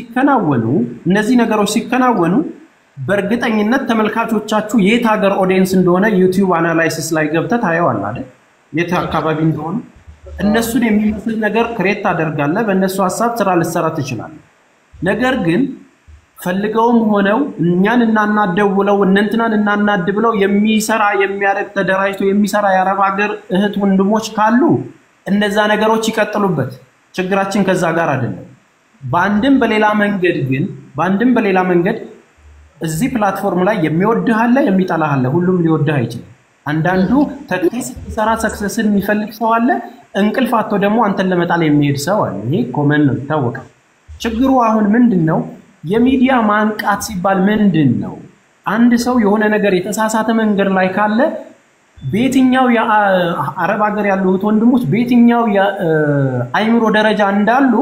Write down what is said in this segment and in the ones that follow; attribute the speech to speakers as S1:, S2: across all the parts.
S1: ሲከናወኑ እነዚህ ነገሮች ሲከናወኑ በእርግጠኝነት ተመልካቾቻችሁ የት ሀገር ኦዲየንስ እንደሆነ ዩቲዩብ አናላይሲስ ላይ ገብተህ ታየዋለህ አይደል የት አካባቢ እንደሆነ እነሱን የሚመስል ነገር ክሬት ታደርጋለህ በእነሱ ሐሳብ ስራ ልትሰራ ትችላለህ ነገር ግን ፈልገውም ሆነው እኛን እናናደውለው እነንተናን እናናድብለው የሚሰራ የሚያደርግ ተደራጅቶ የሚሰራ የአረብ ሀገር እህት ወንድሞች ካሉ እነዛ ነገሮች ይቀጥሉበት ችግራችን ከዛ ጋር አይደለም ባንድም በሌላ መንገድ እዚህ ፕላትፎርም ላይ የሚወድህ አለ የሚጠላህ አለ ሁሉም ሊወድህ አይችልም አንዳንዱ ተክሊስ ሲሰራ ሰክሰስን የሚፈልግ ሰው አለ እንቅልፋቶ ደግሞ አንተን ለመጣል የሚሄድ ሰው አለ ይሄ ኮመን ነው ታወቀ ችግሩ አሁን ምንድነው የሚዲያ ማንቃት ሲባል ምንድነው አንድ ሰው የሆነ ነገር የተሳሳተ መንገድ ላይ ካለ በየትኛው የአረብ ሀገር ያሉ ወንድሞች በየትኛው የአይምሮ ደረጃ እንዳሉ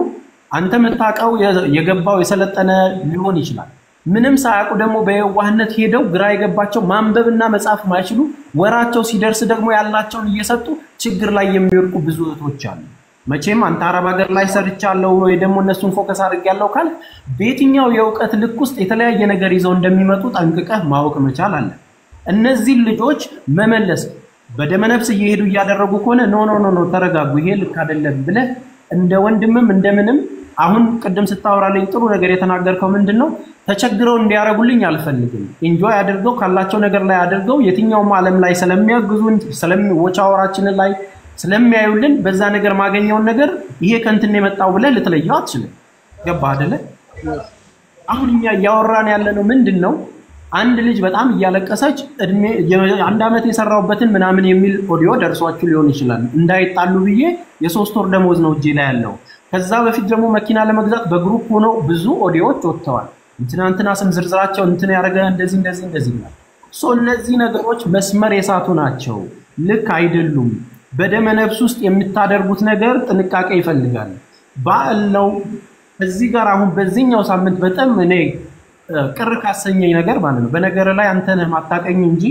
S1: አንተ መታቀው የገባው የሰለጠነ ሊሆን ይችላል ምንም ሳያውቁ ደግሞ በየዋህነት ሄደው ግራ የገባቸው ማንበብና መጻፍ ማይችሉ ወራቸው ሲደርስ ደግሞ ያላቸውን እየሰጡ ችግር ላይ የሚወርቁ ብዙ እህቶች አሉ መቼም አንተ አረብ ሀገር ላይ ሰርቻለሁ ወይ ደግሞ እነሱን ፎከስ አድርጌያለሁ ካል በየትኛው የውቀት ልክ ውስጥ የተለያየ ነገር ይዘው እንደሚመጡ ጠንቅቀህ ማወቅ መቻል አለ እነዚህ ልጆች መመለስ በደመነፍስ እየሄዱ ያደረጉ ከሆነ ኖ ተረጋጉ ይሄ ልክ አይደለም ብለህ እንደ ወንድምም እንደምንም አሁን ቀደም ስታወራለኝ ጥሩ ነገር የተናገርከው ምንድነው ተቸግረው እንዲያረጉልኝ አልፈልግም ኢንጆይ አድርገው ካላቸው ነገር ላይ አድርገው የትኛውም ዓለም ላይ ስለሚያግዙን ስለሚወቻወራችን ላይ ስለሚያዩልን በዛ ነገር ማገኘውን ነገር ይሄ ከንትን የመጣው ብለህ ልትለየው አትችልም ገባ አይደለ አሁን እኛ ያወራን ያለነው ምንድነው አንድ ልጅ በጣም እያለቀሰች እድሜ አንድ አመት የሰራውበትን ምናምን የሚል ኦዲዮ ደርሷችሁ ሊሆን ይችላል እንዳይጣሉ ብዬ የ3 ወር ደሞዝ ነው እጄ ላይ ያለው ከዛ በፊት ደግሞ መኪና ለመግዛት በግሩፕ ሆነው ብዙ ኦዲዮዎች ወጥተዋል እንትናንትና ስም ዝርዝራቸው እንትን ያረጋ እንደዚህ ነው እነዚህ ነገሮች መስመር የሳቱ ናቸው ልክ አይደሉም በደመ ነፍስ ውስጥ የምታደርጉት ነገር ጥንቃቄ ይፈልጋል ባለው እዚህ ጋር አሁን በዚህኛው ሳምንት በጣም እኔ ቅር ካሰኘኝ ነገር ማለት ነው በነገር ላይ አንተ ነህ ማጣቀኝ እንጂ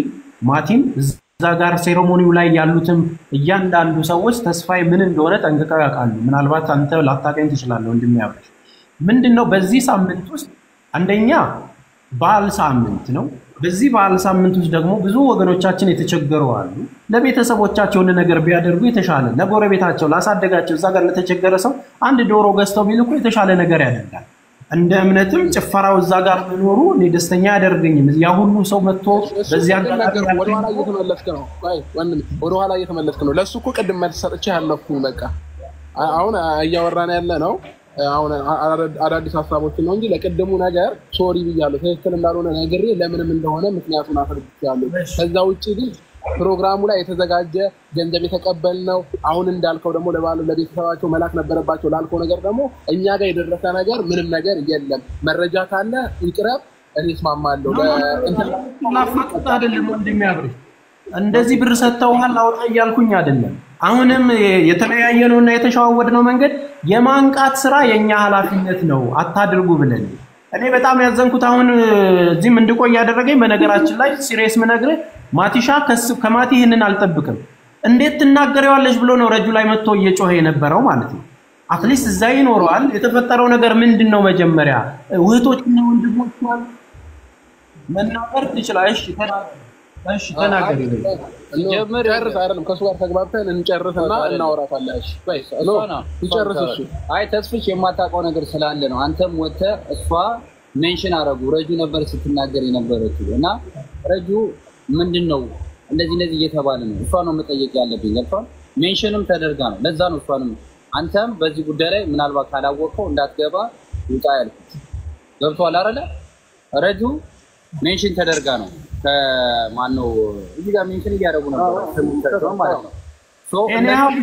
S1: ማቲም እዛ ጋር ሴሬሞኒው ላይ ያሉትም እያንዳንዱ ሰዎች ተስፋይ ምን እንደሆነ ጠንቅቀው ያውቃሉ ምናልባት አንተ ላጣቀኝ ትችላለህ እንደሚያብር ምንድነው በዚህ ሳምንት ውስጥ አንደኛ ባል ሳምንት ነው በዚህ ባል ሳምንት ውስጥ ደግሞ ብዙ ወገኖቻችን የተቸገሩ አሉ ለቤተሰቦቻቸው የሆነ ነገር ቢያደርጉ የተሻለ ለጎረቤታቸው ላሳደጋቸው እዛ ጋር ለተቸገረ ሰው አንድ ዶሮ ገዝተው ቢልኩ የተሻለ ነገር ያደርጋል እንደ እምነትም ጭፈራው እዛ ጋር መኖሩ እኔ ደስተኛ ያደርገኝም ያ ሁሉ ሰው መጥቶ በዚህ አጋጣሚ
S2: ወደ ኋላ እየተመለስክ ነው ወንድም ወደ ኋላ እየተመለስክ ነው ለሱ እኮ ቅድም መልስ ሰጥቼ ያለፍኩኝ በቃ አሁን እያወራን ያለ ነው አሁን አዳዲስ ሐሳቦች ነው እንጂ ለቀደሙ ነገር ሶሪ ብያለሁ ትክክል እንዳልሆነ ነግሬ ለምንም እንደሆነ ምክንያቱን አፈርቻለሁ ከዛ ውጪ ግን ፕሮግራሙ ላይ የተዘጋጀ ገንዘብ የተቀበልነው አሁን እንዳልከው ደግሞ ለቤተሰባቸው መላክ ነበረባቸው ላልከው ነገር ደግሞ እኛ ጋር የደረሰ ነገር ምንም ነገር የለም መረጃ ካለ ይቅረብ እኔ እስማማለሁ
S1: ለእንትና አይደለም እንደሚያብር እንደዚህ ብር ሰጥተውሃል አውጣ ይያልኩኝ አይደለም አሁንም የተለያየነውና የተሻወደነው መንገድ የማንቃት ስራ የኛ ኃላፊነት ነው አታድርጉ ብለን እኔ በጣም ያዘንኩት አሁን እዚህም እንድቆይ ያደረገኝ በነገራችን ላይ ሲሪየስ ምነግር ማቲሻ ከማቲ ይሄንን አልጠብቅም እንዴት ትናገሪዋለሽ ብሎ ነው ረጁ ላይ መጥቶ እየጮኸ የነበረው ማለት ነው አትሊስት እዛ ይኖራል የተፈጠረው ነገር ምንድነው መጀመሪያ እህቶችና ወንድሞች መናገር ትችላለሽ እሺ ተናገሪ
S2: ጀመር አይደለም ከሱ ጋር ተግባብተን እንጨርስና እናወራታለን እሺ ወይስ ይጨርስ እሱ አይ ተስፍሽ የማታውቀው ነገር ስላለ ነው አንተም ወተ እሷ ሜንሽን አረጉ ረጁ ነበር ስትናገር የነበረችው እና ረጁ ምንድነው እንደዚህ እየተባለ ነው እሷ ነው መጠየቅ ያለብኝ ገልጿል ሜንሽንም ተደርጋ ነው ለዛ ነው እሷንም አንተም በዚህ ጉዳይ ላይ ምናልባት ካላወቀው እንዳትገባ ይጣ ያልኩት ገብቷል አይደለ ረጁ ሜንሽን ተደርጋ ነው ከማን ነው እዚህ ጋር ሜንሽን ያደረጉ ነበር ማለት ነው እኔ አሁን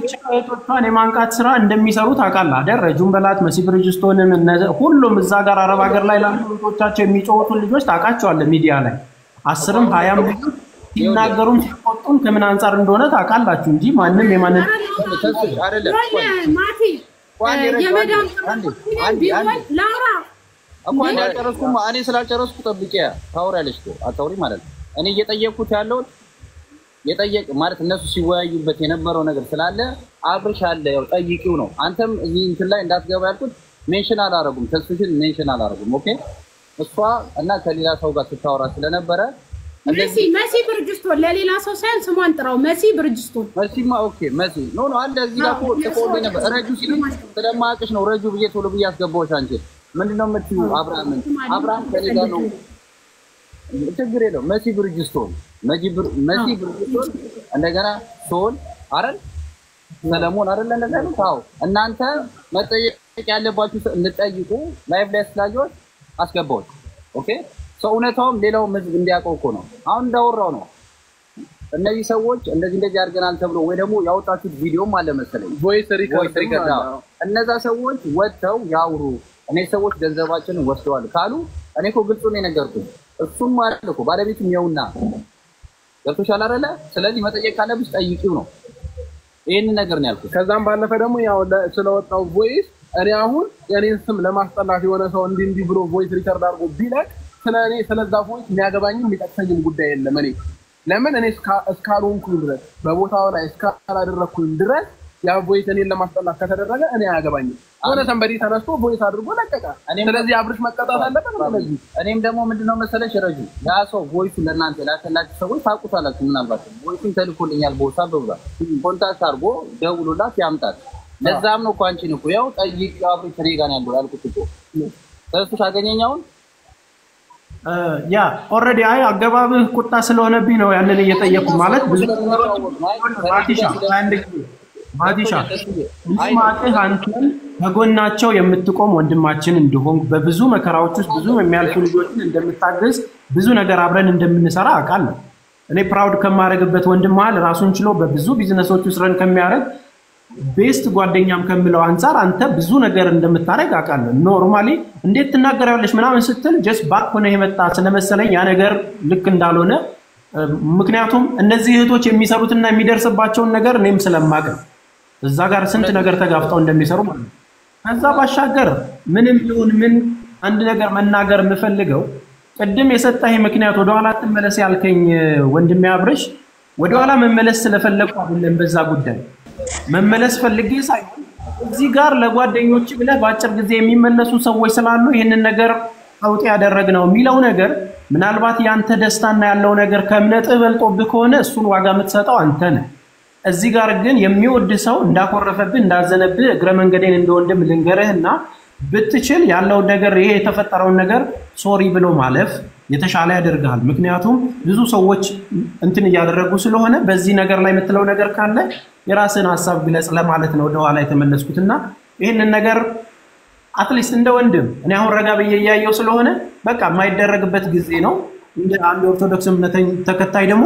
S2: ቶታን የማንቃት ስራ እንደሚሰሩ ታውቃለህ አይደል ረጁን በላት መሲብ ሬጅስቶንም ሁሉም እዛ ጋር አረብ ሀገር ላይ ላንቶቻቸው የሚጮቱ ልጆች ታውቃቸዋለህ ሚዲያ ላይ 10ም 20ም ልጆች ይናገሩን ሲቆጡን ከምን አንፃር እንደሆነ ታውቃላችሁ እንጂ ማንንም የማንን አይደለም
S3: ማቲ የመዳም አንዴ ላውራ
S2: አቋን ያጨረስኩማ እኔ ስላልጨረስኩ ጠብቂያ ታውራለሽ አታውሪ ማለት ነው እኔ እየጠየቅኩት ያለው የጠየቅ ማለት እነሱ ሲወያዩበት የነበረው ነገር ስላለ አብርሽ አለ ያው ጠይቂው ነው አንተም እዚህ እንትን ላይ እንዳትገባ ያልኩት ሜንሽን አላረጉም ተስፍሽን ሜንሽን አላረጉም ኦኬ እሷ እና ከሌላ ሰው ጋር ስታወራ ስለነበረ
S3: መሲ ብርጅስቶን ለሌላ ሰው ሳይሆን ስሟን ጥራው መሲ ብርጅስቶን
S2: መሲማ ኦኬ መሲ ኖ አንደ እዚህ ጋር ተቆልኝ ነበር ረጁ ሲል ስለማያውቅሽ ነው ረጁ ብዬ ቶሎ ብዬ አስገባሁሽ አንቺ ምንድነው የምትይው አብርሃም ከሌላ ነው ችግር የለውም መሲ ብርጅስቶን እንደገና ሶል አይደል ሰለሞን አይደል እንደዛ ነው ታው እናንተ መጠየቅ ያለባችሁ እንጠይቁ ላይቭ ላይ ስላጆች አስገባሁት ኦኬ ሰውነታውም ሌላው ህዝብ እንዲያውቀው እኮ ነው አሁን እንዳወራው ነው እነዚህ ሰዎች እንደዚህ አድርገናል ተብሎ ወይ ደግሞ ያወጣችሁት ቪዲዮም አለ መሰለኝ ቮይስ ሪከርድ እነዛ ሰዎች ወጥተው ያውሩ እኔ ሰዎች ገንዘባችንን ወስደዋል ካሉ እኔ እኮ ግልጹ ነው የነገርኩት እሱም ማለት እኮ ባለቤቱም ያውና ገብቶሻል አይደለ ስለዚህ መጠየቅ ካለብሽ ጠይቂው ነው ይሄን ነገር ነው ያልኩት
S4: ከዛም ባለፈ ደግሞ ያው ስለወጣው ቮይስ እኔ አሁን የኔን ስም ለማስጠላት የሆነ ሰው እንዲህ ብሎ ቮይስ ሪከርድ አድርጎ ቢለቅ ስለኔ ስለዛ ቮይስ የሚያገባኝም የሚጠቅሰኝም ጉዳይ የለም እኔ ለምን እኔ እስካልሆንኩኝ ድረስ በቦታው ላይ እስካላደረኩኝ ድረስ ያ ቮይስ እኔን ለማስጠላት ከተደረገ እኔ አያገባኝም ሆነ ሰንበዲ ተነስቶ ቮይስ አድርጎ ለቀቀ ስለዚህ አብርሽ መቀጣት አለበት ስለዚህ
S2: እኔም ደግሞ ምንድነው መሰለሽ ረጁ ያ ሰው ቮይሱ ለእናንተ ላከላችሁ ሰዎች ታውቁታላችሁ ምናልባት ቮይሱን ተልኮልኛል ቦታ በብሏል ኮንታክት አድርጎ ደውሎላት ያምጣት ለዛም ነው ቋንቺን እኮ ያው ጠይቅ አብሪ ትሬጋን ያለው ያልኩት እኮ ተስፋ አገኘኛውን
S1: ያ ኦሬዲ አይ አገባብህ ቁጣ ስለሆነብኝ ነው ያንን እየጠየቁ ማለት ብዙ ማዲሻ ማዲሻ አንተን በጎናቸው የምትቆም ወንድማችን እንደሆን በብዙ መከራዎች ውስጥ ብዙ የሚያልፉ ልጆችን እንደምታገዝ ብዙ ነገር አብረን እንደምንሰራ አውቃለሁ እኔ ፕራውድ ከማረግበት ወንድማል ራሱን ችሎ በብዙ ቢዝነሶች ውስጥ ረን ከሚያረግ ቤስት ጓደኛም ከመለው አንፃር አንተ ብዙ ነገር እንደምታረግ አውቃለሁ ኖርማሊ እንዴት ትናገራለሽ ምናምን ስትል ጀስት ባክ ሆነ የመጣ ስለመሰለኝ ያ ነገር ልክ እንዳልሆነ ምክንያቱም እነዚህ እህቶች የሚሰሩትና የሚደርስባቸው ነገር እኔም ስለማቀ እዛ ጋር ስንት ነገር ተጋፍጠው እንደሚሰሩ ማለት ከዛ ባሻገር ምንም ይሁን ምን አንድ ነገር መናገር የምፈልገው ቅድም የሰጣኝ ምክንያት ወደ ኋላ ተመለስ ያልከኝ ወንድሜ አብርሽ ወደ ኋላ መመለስ ስለፈለኩ አይደለም በዛ ጉዳይ መመለስ ፈልጌ ሳይሆን እዚህ ጋር ለጓደኞች ብለህ ባጭር ጊዜ የሚመለሱ ሰዎች ስላሉ ይሄንን ነገር አውጥ ያደረግነው የሚለው ነገር ምናልባት ያንተ ደስታና ያለው ነገር ከእምነትህ በልጦብህ ከሆነ እሱን ዋጋ የምትሰጠው አንተ ነህ እዚህ ጋር ግን የሚወድ ሰው እንዳቆረፈብህ እንዳዘነብህ እግረ መንገዴን እንደወንድም ልንገርህና ብትችል ያለው ነገር ይሄ የተፈጠረውን ነገር ሶሪ ብሎ ማለፍ የተሻለ ያደርጋል ምክንያቱም ብዙ ሰዎች እንትን ያደረጉ ስለሆነ በዚህ ነገር ላይ የምትለው ነገር ካለ የራስን ሐሳብ ግለጽ ለማለት ነው ወደኋላ የተመለስኩትና ይሄንን ነገር አትሊስት እንደ ወንድም እኔ አሁን ረጋ በየያየው ስለሆነ በቃ የማይደረግበት ጊዜ ነው እንደ አንድ ኦርቶዶክስ እምነተኛ ተከታይ ደግሞ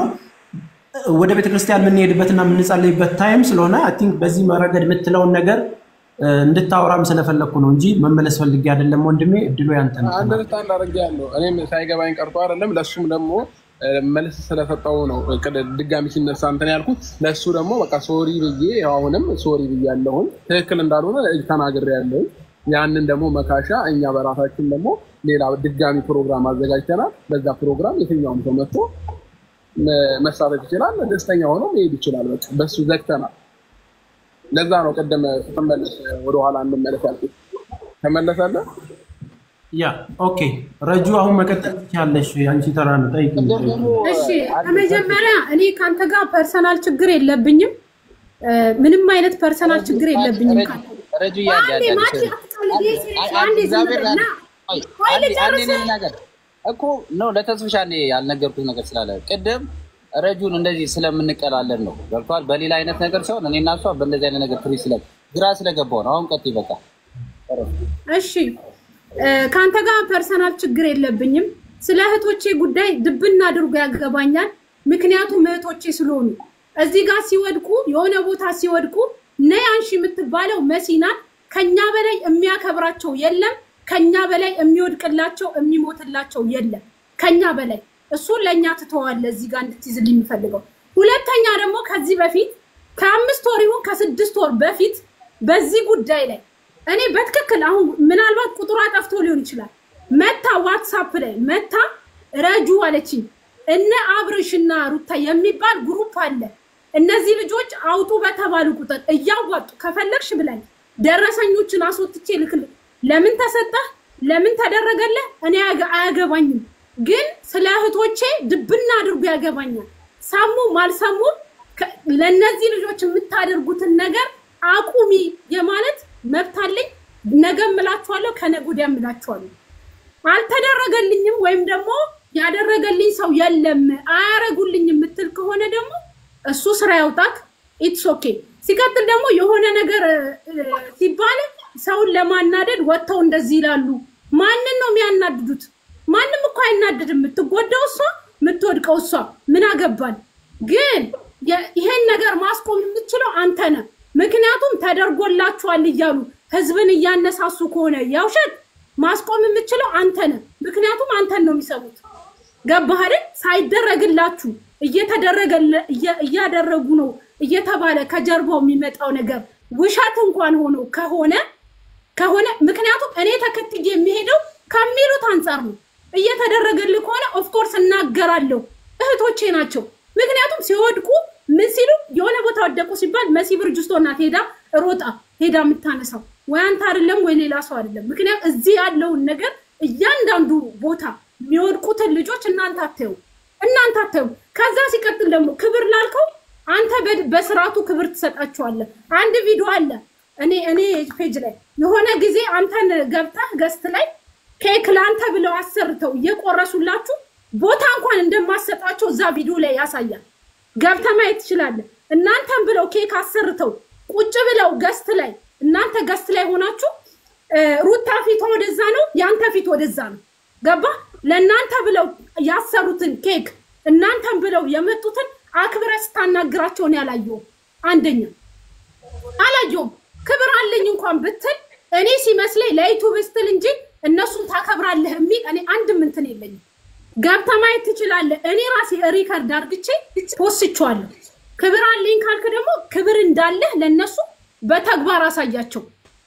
S1: ወደ ቤተክርስቲያን የምንሄድበትና የምንጸልይበት ታይም ስለሆነ አይ ቲንክ በዚህ መረገድ የምትለውን ነገር እንድታወራም ስለፈለኩ ነው እንጂ መመለስ ፈልጌ አይደለም ወንድሜ እድሉ ያንተ ነው
S4: አንደርስታንድ አድርጌያለሁ እኔም ሳይገባኝ ቀርቶ አይደለም ለሱም ደግሞ መልስ ስለሰጠው ነው ድጋሚ ሲነሳ እንትን ያልኩት ለሱ ደግሞ በቃ ሶሪ ብዬ አሁንም ሶሪ ብያለሁ ትክክል እንዳልሆነ ተናግሬያለሁ ያንን ደግሞ መካሻ እኛ በራሳችን ደግሞ ሌላ ድጋሚ ፕሮግራም አዘጋጅተናል በዛ ፕሮግራም የትኛውም ሰው መጥቶ መሳተፍ ይችላል ደስተኛ ሆኖ መሄድ ይችላል በቃ በሱ ዘግተናል ለዛ ነው ቀደም ተመለስ ወደ ኋላ እንመለስ ያልኩት ተመለሳለህ
S1: ያ ኦኬ ረጁ አሁን መቀጠል ትችያለሽ አንቺ ተራ ነው ጠይቂኝ
S3: እሺ በመጀመሪያ እኔ ካንተ ጋር ፐርሰናል ችግር የለብኝም ምንም አይነት ፐርሰናል ችግር የለብኝም
S2: ረጁ ያያያለሽ እኮ ነው ለተስፍሻኔ ያልነገርኩት ነገር ስላለ ቀደም ረጁን እንደዚህ ስለምንቀላለን ነው ገብቷል በሌላ አይነት ነገር ሳይሆን እኔና እሷ በእንደዚህ አይነት ነገር ትሪ ስለ ግራ ስለገባው ነው አሁን ቀጥይ በቃ
S3: እሺ ካንተ ጋር ፐርሰናል ችግር የለብኝም ስለ እህቶቼ ጉዳይ ድብና አድርጎ ያገባኛል ምክንያቱም እህቶቼ ስለሆኑ እዚህ ጋር ሲወድቁ የሆነ ቦታ ሲወድቁ ነይ አንሺ የምትባለው መሲና ከኛ በላይ የሚያከብራቸው የለም ከኛ በላይ የሚወድቅላቸው የሚሞትላቸው የለም ከኛ በላይ እሱ ለኛ ተተዋለ እዚህ ጋር እንድትይዝልኝ የሚፈልገው ሁለተኛ ደግሞ ከዚህ በፊት ከ5 ወር ይሁን ከ6 ወር በፊት በዚህ ጉዳይ ላይ እኔ በትክክል አሁን ምናልባት ቁጥሯ ጠፍቶ ሊሆን ይችላል መታ ዋትስአፕ ላይ መታ ረጁ አለችኝ እነ አብርሽና ሩታ የሚባል ግሩፕ አለ እነዚህ ልጆች አውጡ በተባሉ ቁጥር እያዋጡ ከፈለክሽ ብለን ደረሰኞችን አስወጥቼ ልክል ለምን ተሰጠህ ለምን ተደረገለህ እኔ አያገባኝም ግን ስለ እህቶቼ ድብና አድርጎ ያገባኛል ሳሙ ማልሳሙ ለነዚህ ልጆች የምታደርጉትን ነገር አቁሚ የማለት መብት አለኝ ነገም እላችኋለሁ ከነጉዲያም እላችኋለሁ አልተደረገልኝም ወይም ደግሞ ያደረገልኝ ሰው የለም አያረጉልኝ የምትል ከሆነ ደግሞ እሱ ስራ ያውጣክ ኢትስ ኦኬ ሲቀጥል ደግሞ የሆነ ነገር ሲባል ሰውን ለማናደድ ወጥተው እንደዚህ ይላሉ ማንን ነው የሚያናድዱት ማንንም እኮ አይናደድም የምትጎዳው እሷ የምትወድቀው እሷ ምን አገባል ግን ይሄን ነገር ማስቆም የምትችለው አንተ ነህ ምክንያቱም ተደርጎላችኋል እያሉ ህዝብን እያነሳሱ ከሆነ ያውሸት ማስቆም የምትችለው አንተ ነህ ምክንያቱም አንተን ነው የሚሰሙት ገባህ አይደል ሳይደረግላችሁ እያደረጉ ነው እየተባለ ከጀርባው የሚመጣው ነገር ውሸት እንኳን ሆኖ ከሆነ ምክንያቱም እኔ ተከትዬ የሚሄደው ከሚሉት አንፃር ነው እየተደረገልኝ ከሆነ ኦፍ ኮርስ እናገራለሁ እህቶቼ ናቸው ምክንያቱም ሲወድቁ ምን ሲሉ የሆነ ቦታ ወደቁ ሲባል መሲ ብርጅስቶና ሮጣ ሄዳ የምታነሳው ወይ አንተ አይደለም ወይ ሌላ ሰው አይደለም ምክንያቱም እዚህ ያለውን ነገር እያንዳንዱ ቦታ የሚወድቁትን ልጆች እናንተ አትዩ ከዛ ሲቀጥል ደግሞ ክብር ላልከው አንተ በስራቱ ክብር ትሰጣቸዋለህ አንድ ቪዲዮ አለ እኔ ፔጅ ላይ የሆነ ጊዜ አንተን ገብተህ ገስት ላይ ኬክ ላንተ ብለው አሰርተው እየቆረሱላችሁ ቦታ እንኳን እንደማሰጣቸው እዛ ቪዲዮ ላይ ያሳያል ገብተህ ማየት ትችላለህ እናንተን ብለው ኬክ አሰርተው ቁጭ ብለው ገስት ላይ እናንተ ገስት ላይ ሆናችሁ ሩታ ፊት ወደዛ ነው ያንተ ፊት ወደዛ ነው ገባ ለእናንተ ብለው ያሰሩትን ኬክ እናንተን ብለው የመጡትን አክብረህ ስታናግራቸው ነው ያላየው አንደኛ አላየው ክብር አለኝ እንኳን ብትል እኔ ሲመስለኝ ለዩቲዩብ ስትል እንጂ እነሱን ታከብራለህ የሚል እኔ አንድም እንትን የለኝም ገብተህ ማየት ትችላለህ እኔ ራሴ ሪከርድ አድርግቼ ፖስቼዋለሁ ክብር አለኝ ካልክ ደግሞ ክብር እንዳለህ ለነሱ በተግባር አሳያቸው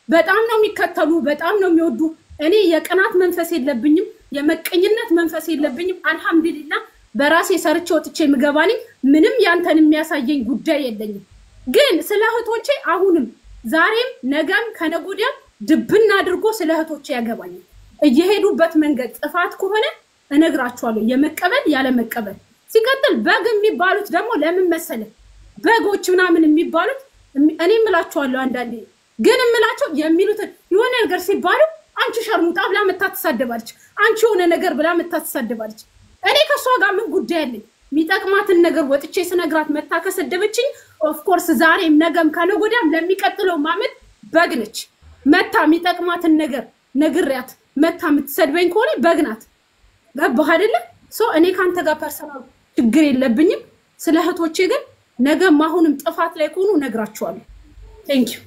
S3: በጣም ነው የሚከተሉ በጣም ነው የሚወዱ እኔ የቅናት መንፈስ የለብኝም የመቀኝነት መንፈስ የለብኝም አልহামዱሊላህ በራሴ ሰርቼ ወጥቼ ምገባኒ ምንም ያንተን የሚያሳየኝ ጉዳይ የለኝም ግን ስለ እህቶቼ አሁንም ዛሬም ነገም ከነጎዲያ ድብና አድርጎ ስለ እህቶቼ ያገባኝ እየሄዱበት መንገድ ጥፋት ከሆነ እነግራቸዋለሁ የመቀበል ያለ መቀበል ሲቀጥል በግ የሚባሉት ደግሞ ለምን መሰለ በጎች ምናምን የሚባሉት እኔ እምላቸዋለሁ አንዳንዴ ግን እምላቸው የሚሉት የሆነ ነገር ሲባሉ አንቺ ሸርሙጣ ብላ መታተሳደባለች አንቺ የሆነ ነገር ብላ መታተሳደባለች እኔ ከሷ ጋር ምን ጉዳይ አለኝ ሚጠቅማትን ነገር ወጥቼ ስነግራት መታከሰደበችኝ ኦፍ ኮርስ ዛሬም ነገም ከነጎዳም ለሚቀጥለው ማመት በግነች መታ ሚጠቅማትን ነገር ነግሪያት መታ የምትሰድበኝ ከሆነ በግናት ገባህ አይደለ ሶ እኔ ካንተ ጋር ፐርሰናል ችግር የለብኝም ስለ እህቶቼ ግን ነገም አሁንም ጥፋት ላይ ሆኑ ነግራቸዋለሁ ቴንክ ዩ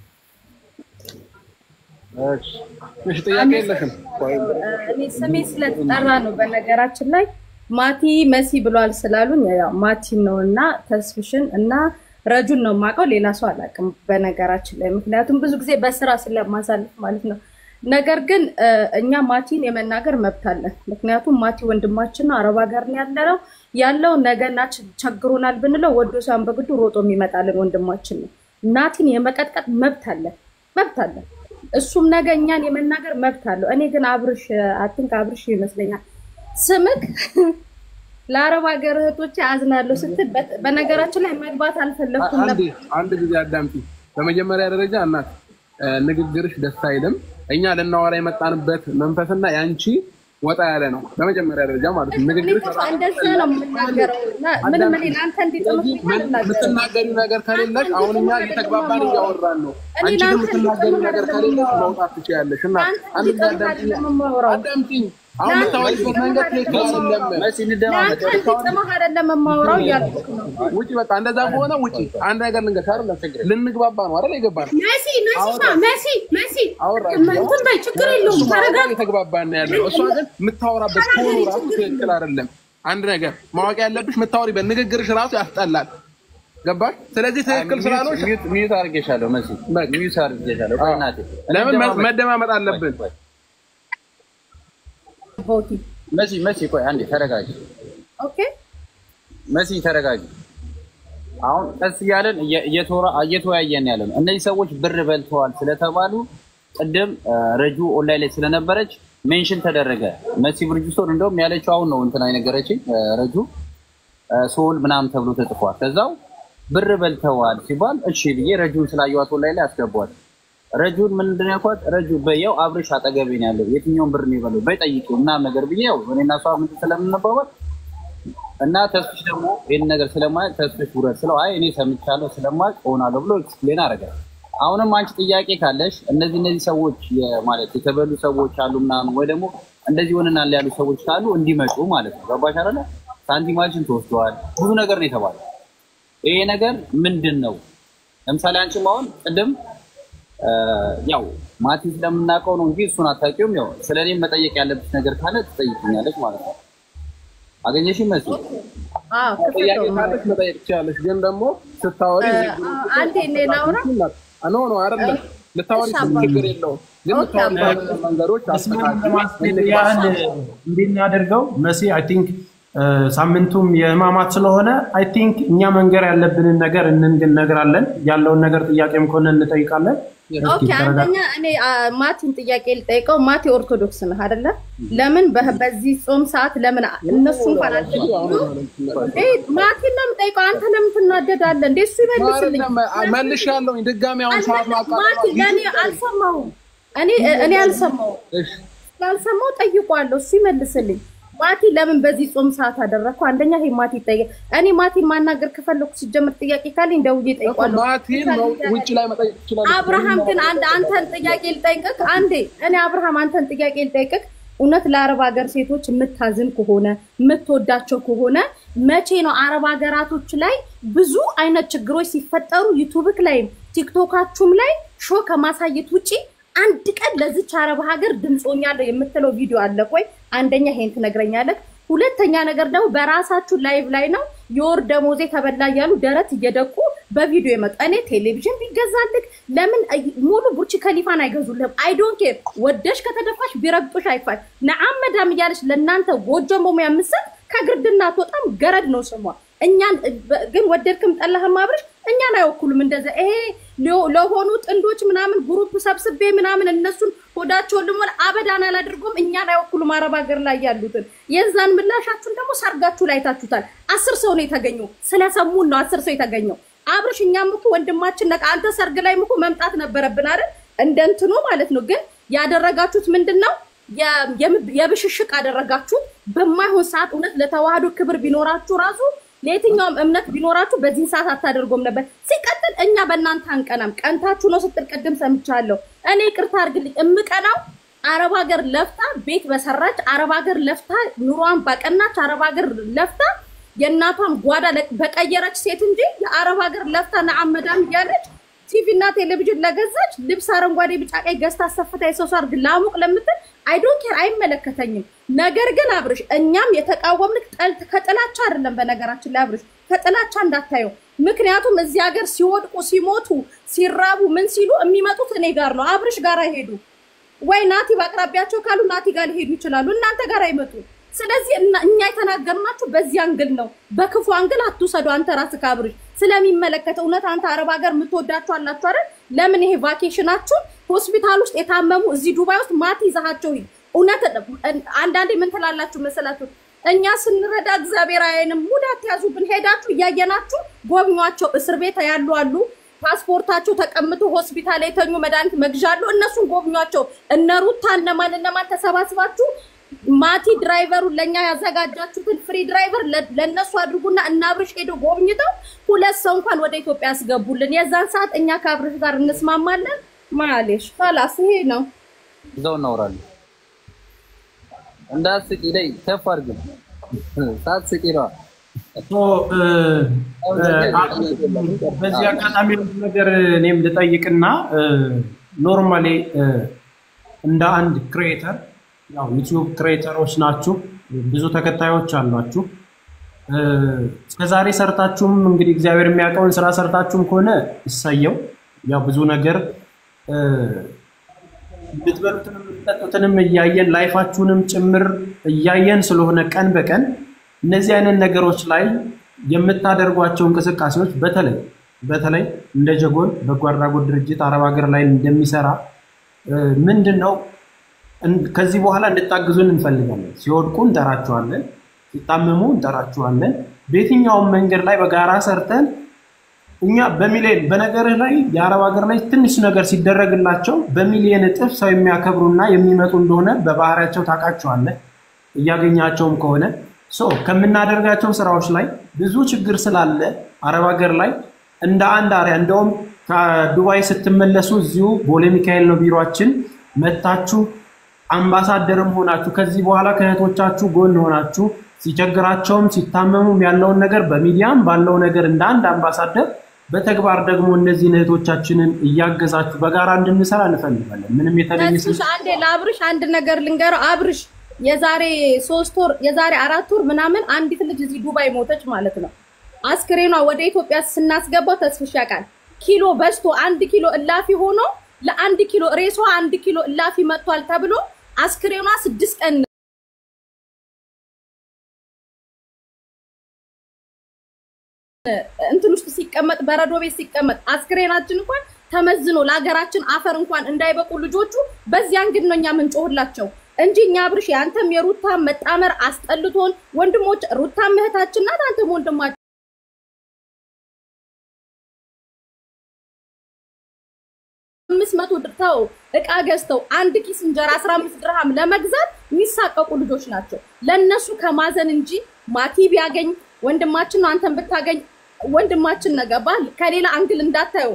S4: እሺ ጥያቄ የለሽም
S5: እኔ ስሜ ስለተጠራ ነው በነገራችን ላይ ማቲ መሲ ብሏል ስላሉኝ ያው ማቲ ነውና ተስፍሽን እና ረጁን ነው ማቀው ሌላ ሰው አላቅም በነገራችን ላይ ምክንያቱም ብዙ ጊዜ በስራ ስለማሳልፍ ማለት ነው ነገር ግን እኛ ማቲን የመናገር መብት አለ ምክንያቱም ማቲ ወንድማችን ነው አረብ ሀገር ነው ያለው ነገና ቸግሮናል ብንለው ወዶ ሳን በግዱ ሮጦ የሚመጣልን ወንድማችን ነው ናቲን የመቀጥቀጥ መብት አለ እሱም ነገኛን የመናገር መብት አለው እኔ ግን አብርሽ አጥንቅ አብርሽ ይመስለኛል ስምክ ለአረብ ሀገር እህቶች አዝናለሁ ስትል በነገራችን ላይ መግባት አልፈለኩም ነበር
S4: አንድ ጊዜ አዳምጪ በመጀመሪያ ደረጃ እናት ንግግርሽ ደስ አይልም እኛ ለናወራ የመጣንበት መንፈስና ያንቺ ወጣ ያለ ነው በመጀመሪያ ደረጃ ማለት ነው ንግግርሽ
S5: እንደዛ ነው የምናገረውና ምንም እኔ ላንተ እንዲጥምት
S4: የምትናገሪው ነገር ከሌለሽ አሁን እኛ እየተግባባን እያወራን ነው አንቺ የምትናገሪው ነገር ከሌለሽ መውጣት ትችያለሽ እና አንድ አዳምጪኝ አሁን ታውቂበት መንገድ ትክክል አይደለም
S2: መሲ እንደማመጥ
S5: ተማህ አይደለም ማውራው ያልኩት ነው
S4: ውጪ በቃ እንደዛ ከሆነ ውጪ አንድ ነገር ልንገርሽ አይደል ልንግባባ ነው አይደል ይገባል
S3: መሲ እንትን በይ ችግር የለውም ተረጋጋ
S4: እየተግባባን ነው ያለው እሷ ግን የምታወራበት ቶኑ ራሱ ትክክል አይደለም አንድ ነገር ማወቅ ያለብሽ የምታወሪበት ንግግርሽ ራሱ ያስጠላል ገባሽ ስለዚህ ትክክል ስላልሆንሽ
S2: ሚዩት አድርጌሻለሁ መሲ ሚዩት አድርጌሻለሁ በእናትህ
S4: ለምን መደማመጥ አለብን
S5: ቦቲ
S2: መሲ ቆይ አንዴ ተረጋጊ
S5: ኦኬ
S2: መሲ ተረጋጊ አሁን ቀስ ያለን እየተወያየን ያለን እነዚህ ሰዎች ብር በልተዋል ስለተባሉ ቅድም ረጁ ኦንላይን ላይ ስለነበረች ሜንሽን ተደረገ። መሲ ብርጅስቶን እንደውም ያለችው አሁን ነው እንትና የነገረችኝ ረጁ ሶል ምናምን ተብሎ ተጽፏል። ከዛው ብር በልተዋል ሲባል እሺ ብዬ ረጁን ስላየዋት ኦንላይን ላይ አስገቧል። ረጁን ምንድን ነው ያልኳት? ረጁ በየው አብርሽ አጠገቤ ነው ያለው የትኛውን ብር ነው ይበለው በጠይቂው እና ነገር ብዬ ያው እኔና እሷ ምን ስለምንባባል እና ተስፍሽ ደግሞ ይሄን ነገር ስለማይ ተስፍሽ ውረድ ስለው አይ እኔ ሰምቻለሁ ስለማይ ሆናለሁ ብሎ ኤክስፕሌን አደረገ። አሁንም አንቺ ጥያቄ ካለሽ እነዚህ ሰዎች ማለት የተበሉ ሰዎች አሉና ወይ ደግሞ እንደዚህ ሆነናል ያሉ ሰዎች ካሉ እንዲመጡ ማለት ነው። ገባሽ አይደለ? ሳንቲማችን ተወስደዋል ብዙ ነገር ነው የተባለው። ይሄ ነገር ምንድነው? ለምሳሌ አንቺ ማውን ቅድም ያው ማቲ ስለምናውቀው ነው እንጂ እሱን አታውቂውም። ያው ስለኔ መጠየቅ ያለብሽ ነገር ካለ ትጠይቂኛለሽ ማለት ነው። አገኘሽ መሲ?
S4: ጥያቄ ካለሽ መጠየቅ ትችላለሽ። ግን ደግሞ ስታወሪ
S5: አንዴ ሌላውራ
S4: ኖ አይደለም ልታወሪ ችግር የለውም። ግን ታወሪ መንገዶች
S1: እንድናደርገው መሲ አይ ቲንክ ሳምንቱም የህማማት ስለሆነ አይ ቲንክ እኛ መንገር ያለብንን ነገር እንነግራለን። ያለውን ነገር ጥያቄም ከሆነ እንጠይቃለን።
S5: ኦኬ አንደኛ እኔ ማቲን ጥያቄ ልጠይቀው። ማቲ ኦርቶዶክስ ነህ አይደለ? ለምን በዚህ ጾም ሰዓት ለምን እነሱ እንኳን አልተገኙ? ማቲ ነው የምጠይቀው። አንተ ለምን ትናደዳለህ እንዴ? እሱ ይመልስልኝ።
S4: መልሻለሁ ድጋሚ አሁን ሰዓት
S5: ማቲ ለኔ አልሰማሁም። እኔ አልሰማሁም። ስላልሰማሁ ጠይቀዋለሁ። እሱ ይመልስልኝ። ማቲ ለምን በዚህ ጾም ሰዓት አደረኩ? አንደኛ ይሄ ማቲ ጠይቀ። እኔ ማቲን ማናገር ከፈለኩ ሲጀምር ጥያቄ ካለኝ ደውዬ ጠይቀዋለሁ።
S4: ማቲን ውጭ ላይ መጠየቅ ይችላል።
S5: አብርሃም ግን አንተን ጥያቄ ልጠይቅህ አንዴ። እኔ አብርሃም አንተን ጥያቄ ልጠይቅህ። እውነት ለአረብ ሀገር ሴቶች የምታዝን ከሆነ የምትወዳቸው ከሆነ መቼ ነው አረብ ሀገራቶች ላይ ብዙ አይነት ችግሮች ሲፈጠሩ ዩቲዩብክ ላይ ቲክቶካችሁም ላይ ሾ ከማሳየት ውጪ አንድ ቀን ለዚች አረብ ሀገር ድምጾኛለሁ የምትለው ቪዲዮ አለ ወይ? አንደኛ ይሄን ትነግረኛለህ። ሁለተኛ ነገር ደግሞ በራሳችሁ ላይቭ ላይ ነው የወር ደሞዜ ተበላ ያሉ ደረት እየደቁ በቪዲዮ የመጣ እኔ ቴሌቪዥን ቢገዛልክ ለምን ሙሉ ቡርች ከሊፋን አይገዙልህም? አይ ዶንት ኬር ወደሽ ከተደፋሽ ቢረግጡሽ አይፋሽ ነዓም መዳም እያለሽ ለእናንተ ጎጆ መሙያ ምስል ከግርድና አትወጣም። ገረድ ነው ስሟ። እኛን ግን ወደድክም ጠላህም አብርሽ እኛን አይወኩሉም። እንደዛ ይሄ ለሆኑ ጥንዶች ምናምን ግሩፕ ሰብስቤ ምናምን እነሱን ሆዳቸውን ልሞል አበዳና አላድርጎም። እኛን አይወኩሉም አረብ ሀገር ላይ ያሉትን። የዛን ምላሻችሁን ደግሞ ሰርጋችሁ ላይ ታችሁታል። 10 ሰው ነው የተገኘው። ስለሰሙን ነው 10 ሰው የተገኘው። አብርሽ እኛም እኮ ወንድማችን ነቃ። አንተ ሰርግ ላይ እኮ መምጣት ነበረብን አይደል? እንደንትኑ ማለት ነው። ግን ያደረጋችሁት ምንድነው? የብሽሽቅ አደረጋችሁ። በማይሆን ሰዓት እውነት ለተዋህዶ ክብር ቢኖራችሁ ራሱ ለየትኛውም እምነት ቢኖራችሁ በዚህ ሰዓት አታደርጎም ነበር። ሲቀጥል እኛ በእናንተ አንቀናም። ቀንታችሁ ነው ስትል ቀደም ሰምቻለሁ። እኔ ይቅርታ አድርግልኝ። እምቀናው አረብ ሀገር ለፍታ ቤት በሰራች አረብ ሀገር ለፍታ ኑሯን ባቀናች አረብ ሀገር ለፍታ የእናቷን ጓዳ በቀየረች ሴት እንጂ የአረብ ሀገር ለፍታ ነዓመዳም እያለች ቲቪ እና ቴሌቪዥን ለገዛች ልብስ አረንጓዴ ቢጫ ቀይ ገዝታ አሰፍታ የሰው ሰርግ ላሙቅ ለምትል አይ ዶንት ኬር አይመለከተኝም። ነገር ግን አብርሽ እኛም የተቃወምንክ ከጥላቻ አይደለም። በነገራችን ላይ አብርሽ ከጥላቻ እንዳታየው። ምክንያቱም እዚህ ሀገር ሲወድቁ ሲሞቱ ሲራቡ ምን ሲሉ የሚመጡት እኔ ጋር ነው። አብርሽ ጋር አይሄዱ ወይ ናቲ በአቅራቢያቸው ካሉ ናቲ ጋር ሊሄዱ ይችላሉ። እናንተ ጋር አይመጡ። ስለዚህ እኛ የተናገርናችሁ በዚህ አንግል ነው። በክፉ አንግል አትውሰዱ። አንተ ራስህ አብርሽ ስለሚመለከተ እውነት አንተ አረብ ሀገር የምትወዳችሁ አላችሁ አይደል? ለምን ይሄ ቫኬሽናችሁ ሆስፒታል ውስጥ የታመሙ እዚህ ዱባይ ውስጥ ማቲ ይዛሃቸው ሂድ። እውነት አንዳንዴ ምን ትላላችሁ መሰላችሁ? እኛ ስንረዳ እግዚአብሔር አይንም ሙዳት ያዙብን። ሄዳችሁ እያየናችሁ ጎብኟቸው። እስር ቤት ያሉ አሉ ፓስፖርታቸው ተቀምጦ ሆስፒታል ላይ ተኙ መድኃኒት መግዣሉ። እነሱን ጎብኟቸው። እነ ሩታ እነማን ተሰባስባችሁ ማቲ ድራይቨሩ ለኛ ያዘጋጃችሁትን ፍሪ ድራይቨር ለነሱ አድርጉና እና አብርሽ ሄዶ ጎብኝተው 2 ሰው እንኳን ወደ ኢትዮጵያ ያስገቡልን። የዛን ሰዓት እኛ ከአብርሽ ጋር እንስማማለን። ማለሽ خلاص ይሄ ነው።
S2: እዛው እናወራለን። እንዳስቂ ላይ ተፋርግ ሳትስቂ ነው።
S1: በዚህ አጋጣሚ ነገር እኔም ልጠይቅና ኖርማሊ እንደ አንድ ክሬተር ያው ዩቲዩብ ክሬተሮች ናችሁ፣ ብዙ ተከታዮች አሏችሁ። እስከዛሬ ሰርታችሁም እንግዲህ እግዚአብሔር የሚያውቀውን ስራ ሰርታችሁም ከሆነ እሰየው። ያው ብዙ ነገር ልትበሉትንም ልትጠጡትንም እያየን ላይፋችሁንም ጭምር እያየን ስለሆነ ቀን በቀን እነዚህ አይነት ነገሮች ላይ የምታደርጓቸው እንቅስቃሴዎች በተለይ እንደ ጀጎል በጎ አድራጎት ድርጅት አረብ ሀገር ላይ እንደሚሰራ ምንድነው ከዚህ በኋላ እንድታግዙን እንፈልጋለን። ሲወድቁ እንጠራቸዋለን፣ ሲጣመሙ እንጠራቸዋለን። በየትኛውም መንገድ ላይ በጋራ ሰርተን እኛ በሚሊዮን በነገርህ ላይ የአረብ ሀገር ላይ ትንሽ ነገር ሲደረግላቸው በሚሊዮን እጥፍ ሰው የሚያከብሩና የሚመጡ እንደሆነ በባህሪያቸው ታውቃቸዋለህ። እያገኛቸውም ከሆነ ከምናደርጋቸው ስራዎች ላይ ብዙ ችግር ስላለ አረብ ሀገር ላይ እንደ አንድ አሪያ እንደውም ከዱባይ ስትመለሱ እዚሁ ቦሌ ሚካኤል ነው ቢሮአችን መጣችሁ አምባሳደርም ሆናችሁ ከዚህ በኋላ ከእህቶቻችሁ ጎን ሆናችሁ ሲቸግራቸውም ሲታመሙም ያለውን ነገር በሚዲያም ባለው ነገር እንደ አንድ አምባሳደር በተግባር ደግሞ እነዚህ እህቶቻችንን እያገዛችሁ በጋራ እንድንሰራ እንፈልጋለን። ምንም የተለየ
S5: አንዴ ለአብርሽ አንድ ነገር ልንገረው። አብርሽ የዛሬ 3 ወር የዛሬ 4 ወር ምናምን አንዲት ልጅ እዚህ ዱባይ ሞተች ማለት ነው። አስክሬኗ ወደ ኢትዮጵያ ስናስገባው ተስፍሽ ያውቃል። ኪሎ በዝቶ 1 ኪሎ እላፊ ሆኖ ለ1 ኪሎ ሬሷ 1 ኪሎ እላፊ መጥቷል ተብሎ አስክሬኗ 6 ቀን እንትን ውስጥ ሲቀመጥ በረዶ ቤት ሲቀመጥ አስክሬናችን እንኳን ተመዝኖ ለሀገራችን አፈር እንኳን እንዳይበቁ ልጆቹ በዚያን ግን ነው እኛ ምንጮህላቸው እንጂ እኛ አብርሽ ያንተም የሩታ መጣመር አስጠልቶን ወንድሞች ሩታ እህታችን ናት አንተም ወንድማችን 500 ድርታው እቃ ገዝተው አንድ ኪስ እንጀራ 15 ድርሃም ለመግዛት የሚሳቀቁ ልጆች ናቸው። ለነሱ ከማዘን እንጂ ማቲ ቢያገኝ ወንድማችን ነው አንተም ብታገኝ ወንድማችን ነገባል ከሌላ አንግል እንዳታዩ።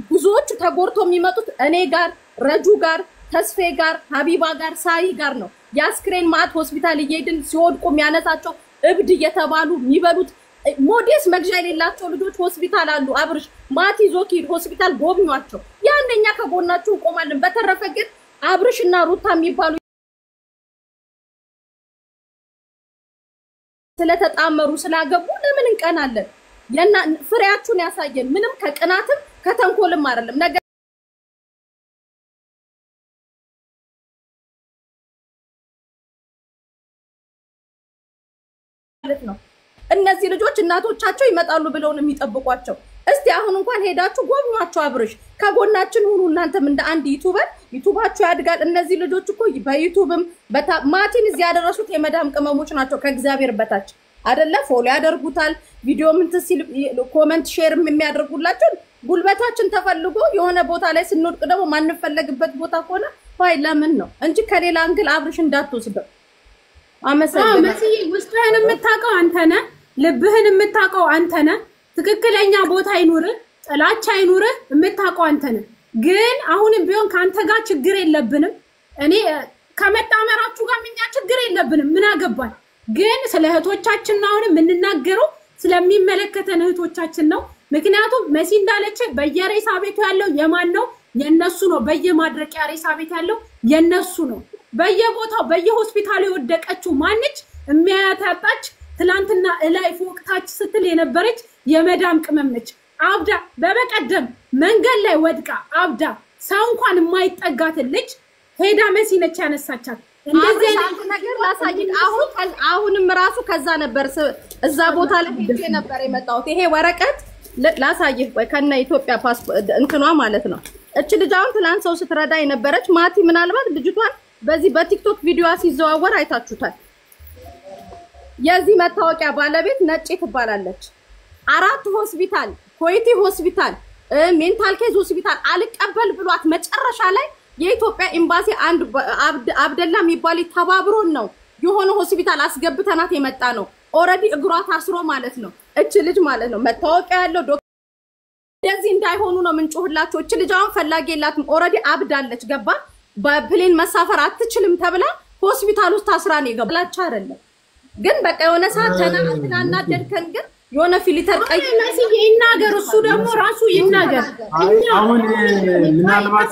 S5: ብዙዎቹ ተጎርቶ የሚመጡት እኔ ጋር ረጁ ጋር ተስፌ ጋር ሀቢባ ጋር ሳይ ጋር ነው። ያስክሬን ማት ሆስፒታል እየሄድን ሲወድቁ የሚያነሳቸው እብድ እየተባሉ የሚበሉት ሞዴስ መግዣ የሌላቸው ልጆች ሆስፒታል አሉ። አብርሽ ማቲ ዞኪድ ሆስፒታል ጎብኟቸው። ያንኛ ከጎናችሁ ቆማለን። በተረፈ ግን አብርሽና ሩታ የሚባሉ ስለተጣመሩ ስላገቡ ለምን እንቀናለን? የና ፍሬያችሁን ያሳየን። ምንም ከቅናትም ከተንኮልም አይደለም ነገር ነው። እነዚህ ልጆች እናቶቻቸው ይመጣሉ ብለው ነው የሚጠብቋቸው። እስቲ አሁን እንኳን ሄዳችሁ ጎብኟቸው። አብርሽ ከጎናችን ሁኑ። እናንተም እንደ አንድ ዩቲዩባችሁ ያድጋል። እነዚህ ልጆች እኮ በዩቲዩብም ማቲን እዚህ ያደረሱት የመዳም ቅመሞች ናቸው። ከእግዚአብሔር በታች አይደለ? ፎሎ ያደርጉታል። ቪዲዮ ምን ትሲል ኮሜንት ሼር የሚያደርጉላችሁ ጉልበታችን ተፈልጎ የሆነ ቦታ ላይ ስንወድቅ ደግሞ ማንፈለግበት ቦታ ሆነ ፋይ ለምን ነው እንጂ ከሌላ አንግል አብርሽ እንዳትወስደው። አመሰግናለሁ።
S3: መስዬ ውስጥህን የምታውቀው አንተ ነህ፣ ልብህን የምታውቀው አንተ ነህ። ትክክለኛ ቦታ አይኑርህ፣ ጥላቻ አይኑርህ፣ የምታውቀው አንተ ነህ። ግን አሁንም ቢሆን ካንተ ጋር ችግር የለብንም። እኔ ከመጣመራችሁ ጋር ምኛ ችግር የለብንም። ምን አገባን? ግን ስለ እህቶቻችን ነው አሁን የምንናገረው፣ ስለሚመለከተን እህቶቻችን ነው። ምክንያቱም መሲ እንዳለች በየሬሳ ቤቱ ያለው የማን ነው? የነሱ ነው። በየማድረቂያ ሬሳ ቤት ያለው የነሱ ነው። በየቦታው በየሆስፒታሉ የወደቀችው ማንች የሚያታጣች ትላንትና እላይ ፎቅታች ስትል የነበረች የመዳም ቅመም ነች። አብዳ በበቀደም መንገድ ላይ ወድቃ አብዳ ሰው እንኳን የማይጠጋት ልጅ ሄዳ መሲ ነች ያነሳቻት።
S5: እንደዚህ አይነት ነገር ላሳይክ። አሁንም ራሱ ከዛ ነበር እዛ ቦታ ላይ ሄጄ ነበር የመጣሁት። ይሄ ወረቀት ላሳይክ ወይ ከነ ኢትዮጵያ ፓስፖርት እንትኗ ማለት ነው። እቺ ልጅ አሁን ትላንት ሰው ስትረዳ የነበረች ማቲ ምናልባት ልጅቷን በዚህ በቲክቶክ ቪዲዮ ሲዘዋወር አይታችሁታል። የዚህ መታወቂያ ባለቤት ነጭ ትባላለች። 4 ሆስፒታል ኮይቲ ሆስፒታል ሜንታል ኬዝ ሆስፒታል አልቀበል ብሏት መጨረሻ ላይ የኢትዮጵያ ኤምባሲ አንድ አብደላ የሚባል ተባብሮን ነው የሆነ ሆስፒታል አስገብተናት የመጣ ነው። ኦሬዲ እግሯ ታስሮ ማለት ነው። እቺ ልጅ ማለት ነው መታወቂያ ያለው እንደዚህ እንዳይሆኑ ነው ምንጮህላችሁ። እቺ ልጅ አሁን ፈላጊ የላትም። ኦሬዲ አብዳለች። ገባ በፕሌን መሳፈር አትችልም ተብላ ሆስፒታል ውስጥ ታስራ ነው የገባች አይደለም። ግን በቃ የሆነ ሰዓት ተናግረናና ደርከን ግን የሆነ ፊልተር ቀይ
S3: መሲ ይናገር፣ እሱ ደግሞ ራሱ ይናገር።
S1: አሁን ምናልባት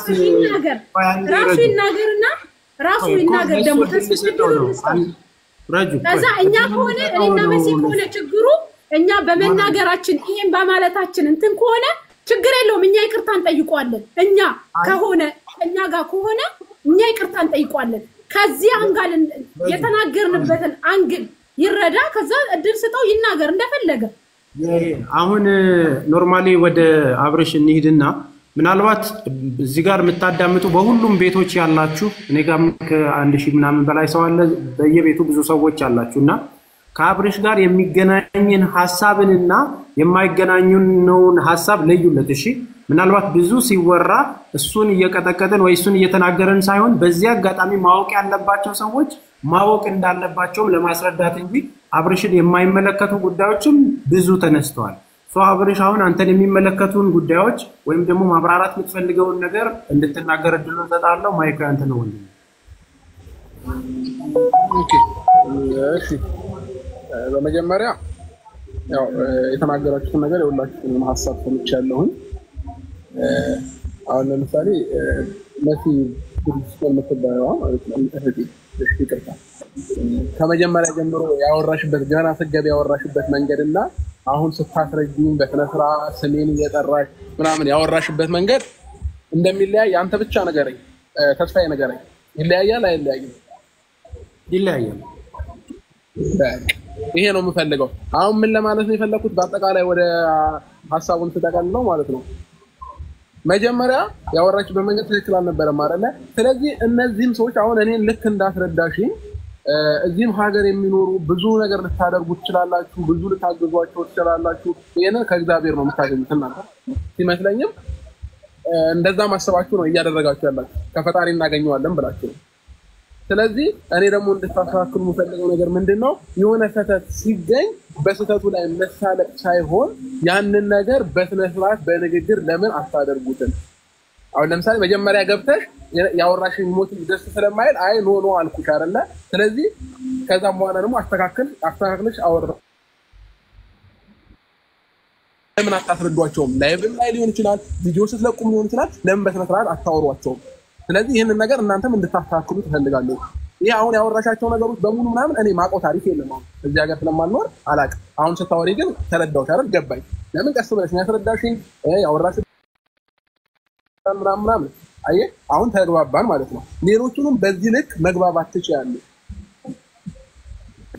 S3: ራሱ ይናገርና ራሱ ይናገር ደግሞ ረጁ ከዛ እኛ ከሆነ እኔና መሲ ከሆነ ችግሩ እኛ በመናገራችን ይሄን በማለታችን እንትን ከሆነ ችግር የለውም። እኛ ይቅርታን ጠይቋለን። እኛ ከሆነ እኛ ጋር ከሆነ እኛ ይቅርታን ጠይቋለን። ከዚህ አንጋል የተናገርንበትን አንግል ይረዳ። ከዛ እድል ስጠው ይናገር እንደፈለገ።
S1: አሁን ኖርማሊ ወደ አብርሽ እንሂድና ምናልባት እዚህ ጋር የምታዳምጡ በሁሉም ቤቶች ያላችሁ እኔ ጋር ከ1000 ምናምን በላይ ሰው አለ በየቤቱ ብዙ ሰዎች አላችሁና ከአብርሽ ጋር የሚገናኝን ሐሳብንና የማይገናኙን ሐሳብ ለዩለት እሺ ምናልባት ብዙ ሲወራ እሱን እየቀጠቀጠን ወይ እሱን እየተናገረን ሳይሆን በዚህ አጋጣሚ ማወቅ ያለባቸው ሰዎች ማወቅ እንዳለባቸውም ለማስረዳት እንጂ አብርሽን የማይመለከቱ ጉዳዮችም ብዙ ተነስተዋል ሶ አብርሽ አሁን አንተን የሚመለከቱን ጉዳዮች ወይም ደግሞ ማብራራት የምትፈልገውን ነገር እንድትናገር እድል ሰጣለሁ ማይክ አንተ ነው ወንድም
S4: ኦኬ እሺ በመጀመሪያ ያው የተናገራችሁት ነገር የሁላችሁንም ሐሳብ ሰምቻለሁ አሁን ለምሳሌ መሲ ዲስኮል መተባየዋ ማለት ነው እህቴ ይቅርታ ከመጀመሪያ ጀምሮ ያወራሽበት ገና ስገብ ያወራሽበት መንገድና አሁን ስታስረጂኝ በተነስራ ስሜን እየጠራሽ ምናምን ያወራሽበት መንገድ እንደሚለያይ አንተ ብቻ ነገረኝ ተስፋዬ ነገረኝ ይለያያል አይለያይም
S1: ይለያያል
S4: ይሄ ነው የምፈልገው አሁን ምን ለማለት ነው የፈለኩት በአጠቃላይ ወደ ሐሳቡን ተጠቃልለው ማለት ነው መጀመሪያ ያወራችበት መንገድ ትክክል አልነበረም አይደለ ስለዚህ እነዚህም ሰዎች አሁን እኔን ልክ እንዳስረዳሽኝ እዚህም ሀገር የሚኖሩ ብዙ ነገር ልታደርጉ ትችላላችሁ ብዙ ልታገዟቸው ትችላላችሁ ይሄንን ከእግዚአብሔር ነው የምታገኙት እናንተ ሲመስለኝም እንደዛ ማሰባችሁ ነው እያደረጋችሁ ያላችሁ ከፈጣሪ እናገኘዋለን ብላችሁ ስለዚህ እኔ ደግሞ እንድታስተካክሉ የምፈልገው ነገር ምንድነው የሆነ ሰተት ሲገኝ በሰተቱ ላይ መሳለቅ ሳይሆን ያንን ነገር በስነ ስርዓት በንግግር ለምን አታደርጉትም አሁን ለምሳሌ መጀመሪያ ገብተሽ ያወራሽኝ ሞት ደስ ስለማይል አይ ኖ አልኩሽ አይደለ ስለዚህ ከዛም በኋላ ደግሞ አስተካክለሽ አወራ ለምን አታስረዷቸውም ላይቭም ላይ ሊሆን ይችላል ቪዲዮ ስትለቁም ሊሆን ይችላል ለምን በስነ ስርዓት አታወሯቸውም ስለዚህ ይሄንን ነገር እናንተም እንድታስተካክሉ ትፈልጋለሁ ይሄ አሁን ያወራሻቸው ነገሮች በሙሉ ምናምን እኔ ማቆ ታሪክ የለም አሁን እዚህ ሀገር ስለማልኖር አላውቅም አሁን ስታወሪ ግን ተረዳሁሽ አይደል ገባኝ ለምን ቀስ ብለሽ ያስረዳሽኝ ያወራሽ ምናምን አየ አሁን ተግባባን ማለት ነው ሌሎቹንም በዚህ ልክ መግባባት ትችያለሽ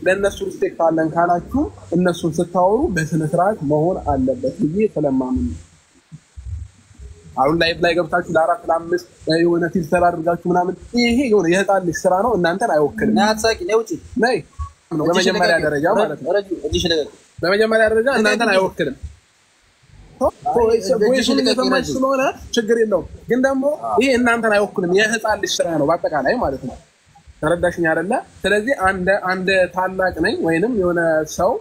S4: ለነሱ ሪስፔክት አለን ካላችሁ እነሱን ስታወሩ በስነ ስርዓት መሆን አለበት ብዬ ስለማምን አሁን ላይ ገብታችሁ ለአራት ለአምስት የሆነ ፊልተር አድርጋችሁ ምናምን ይሄ የሆነ የህፃን ልጅ ስራ ነው እናንተን አይወክልም ናጻቂ ነውጪ ነይ በመጀመሪያ ደረጃ ማለት ነው በመጀመሪያ ደረጃ እናንተን አይወክልም ወይስ ለተማች ስለሆነ ችግር የለውም ግን ደግሞ ይሄ እናንተን አይወክልም የህፃን ልጅ ስራ ነው በአጠቃላይ ማለት ነው ተረዳሽኝ አይደለ ስለዚህ አንድ ታላቅ ነኝ ወይንም የሆነ ሰው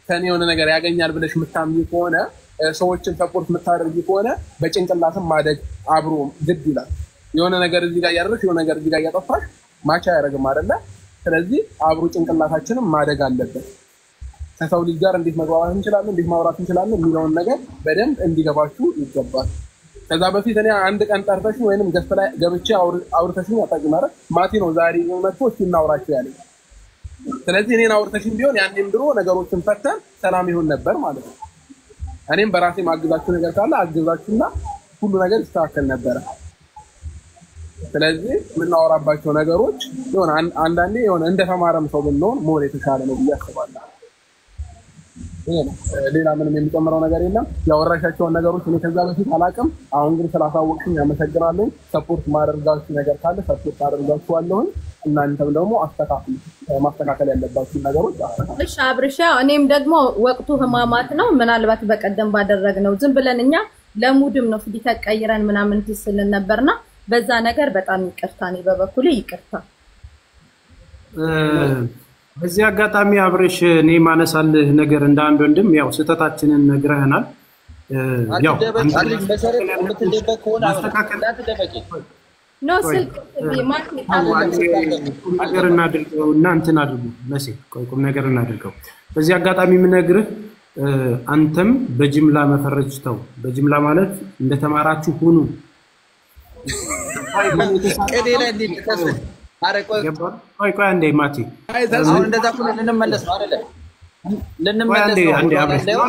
S4: ከኔ የሆነ ነገር ያገኛል ብለሽ ምታምኚ ከሆነ ሰዎችን ሰፖርት መታደርጊ ከሆነ በጭንቅላትም ማደግ አብሮ ግድ ይላል የሆነ ነገር እዚህ ጋር ያደረሽ የሆነ ነገር እዚህ ጋር ያጠፋሽ ማቻ ያረጋም አይደለ ስለዚህ አብሮ ጭንቅላታችንም ማደግ አለበት ከሰው ልጅ ጋር እንዴት መግባባት እንችላለን እንዴት ማውራት እንችላለን የሚለውን ነገር በደንብ እንዲገባችሁ ይገባል ከዛ በፊት እኔ አንድ ቀን ጠርተሽኝ ወይንም ገስት ላይ ገብቼ አውርተሽኝ አጣቂ ማለት ማቲ ነው ዛሬ መጥቶ እስኪ እናውራቸው ያለኝ ስለዚህ እኔን አውርተሽኝ ቢሆን ያንንም ድሮ ነገሮችን ፈተን ሰላም ይሆን ነበር ማለት ነው እኔም በራሴ ማግዛችሁ ነገር ካለ አግዛችሁና ሁሉ ነገር ይስተካከል ነበር ስለዚህ ምናወራባቸው ነገሮች የሆነ አንዳንዴ የሆነ እንደተማረም ሰው ብንሆን ሞር የተሻለ ነው ብዬ አስባለሁ ሌላ ምንም የሚጨምረው ነገር የለም ያወራሻቸውን ነገሮች እኔ ከዛ በፊት አላቅም አሁን ግን ስላሳወቅሽኝ አመሰግናለሁ ሰፖርት ማድረጋችሁ ነገር ካለ ሰፖርት አድርጋችኋለሁ እናንተም ደግሞ ማስተካከል ያለባችሁ ነገሮች
S5: እሺ አብርሻ እኔም ደግሞ ወቅቱ ህማማት ነው ምናልባት በቀደም ባደረግነው ዝም ብለን እኛ ለሙድም ነው ፍዲ ተቀይረን ምናምን ትስልን ነበርና በዛ ነገር በጣም ይቅርታ ነው በበኩሌ ይቅርታ
S1: በዚህ አጋጣሚ አብርሽ እኔ ማነሳልህ ነገር እንደ አንድ ወንድም ያው ስህተታችንን ነግረህናል ያው
S5: ኖ ስልክ ማርክ
S1: ነገር እናድርገው እና እንትን አድርጉ መሲ ቆይቁም ነገር እናድርገው በዚህ አጋጣሚ ምነግርህ አንተም በጅምላ መፈረጅ ተው በጅምላ ማለት እንደተማራችሁ ሁኑ
S2: ቀዴላ እንዲተከሰ አረቆይ
S1: ቆይ አንዴ ማቲ
S2: አሁን እንደዛ እኮ ልንመለስ ነው አይደለ ልንመለስ ነው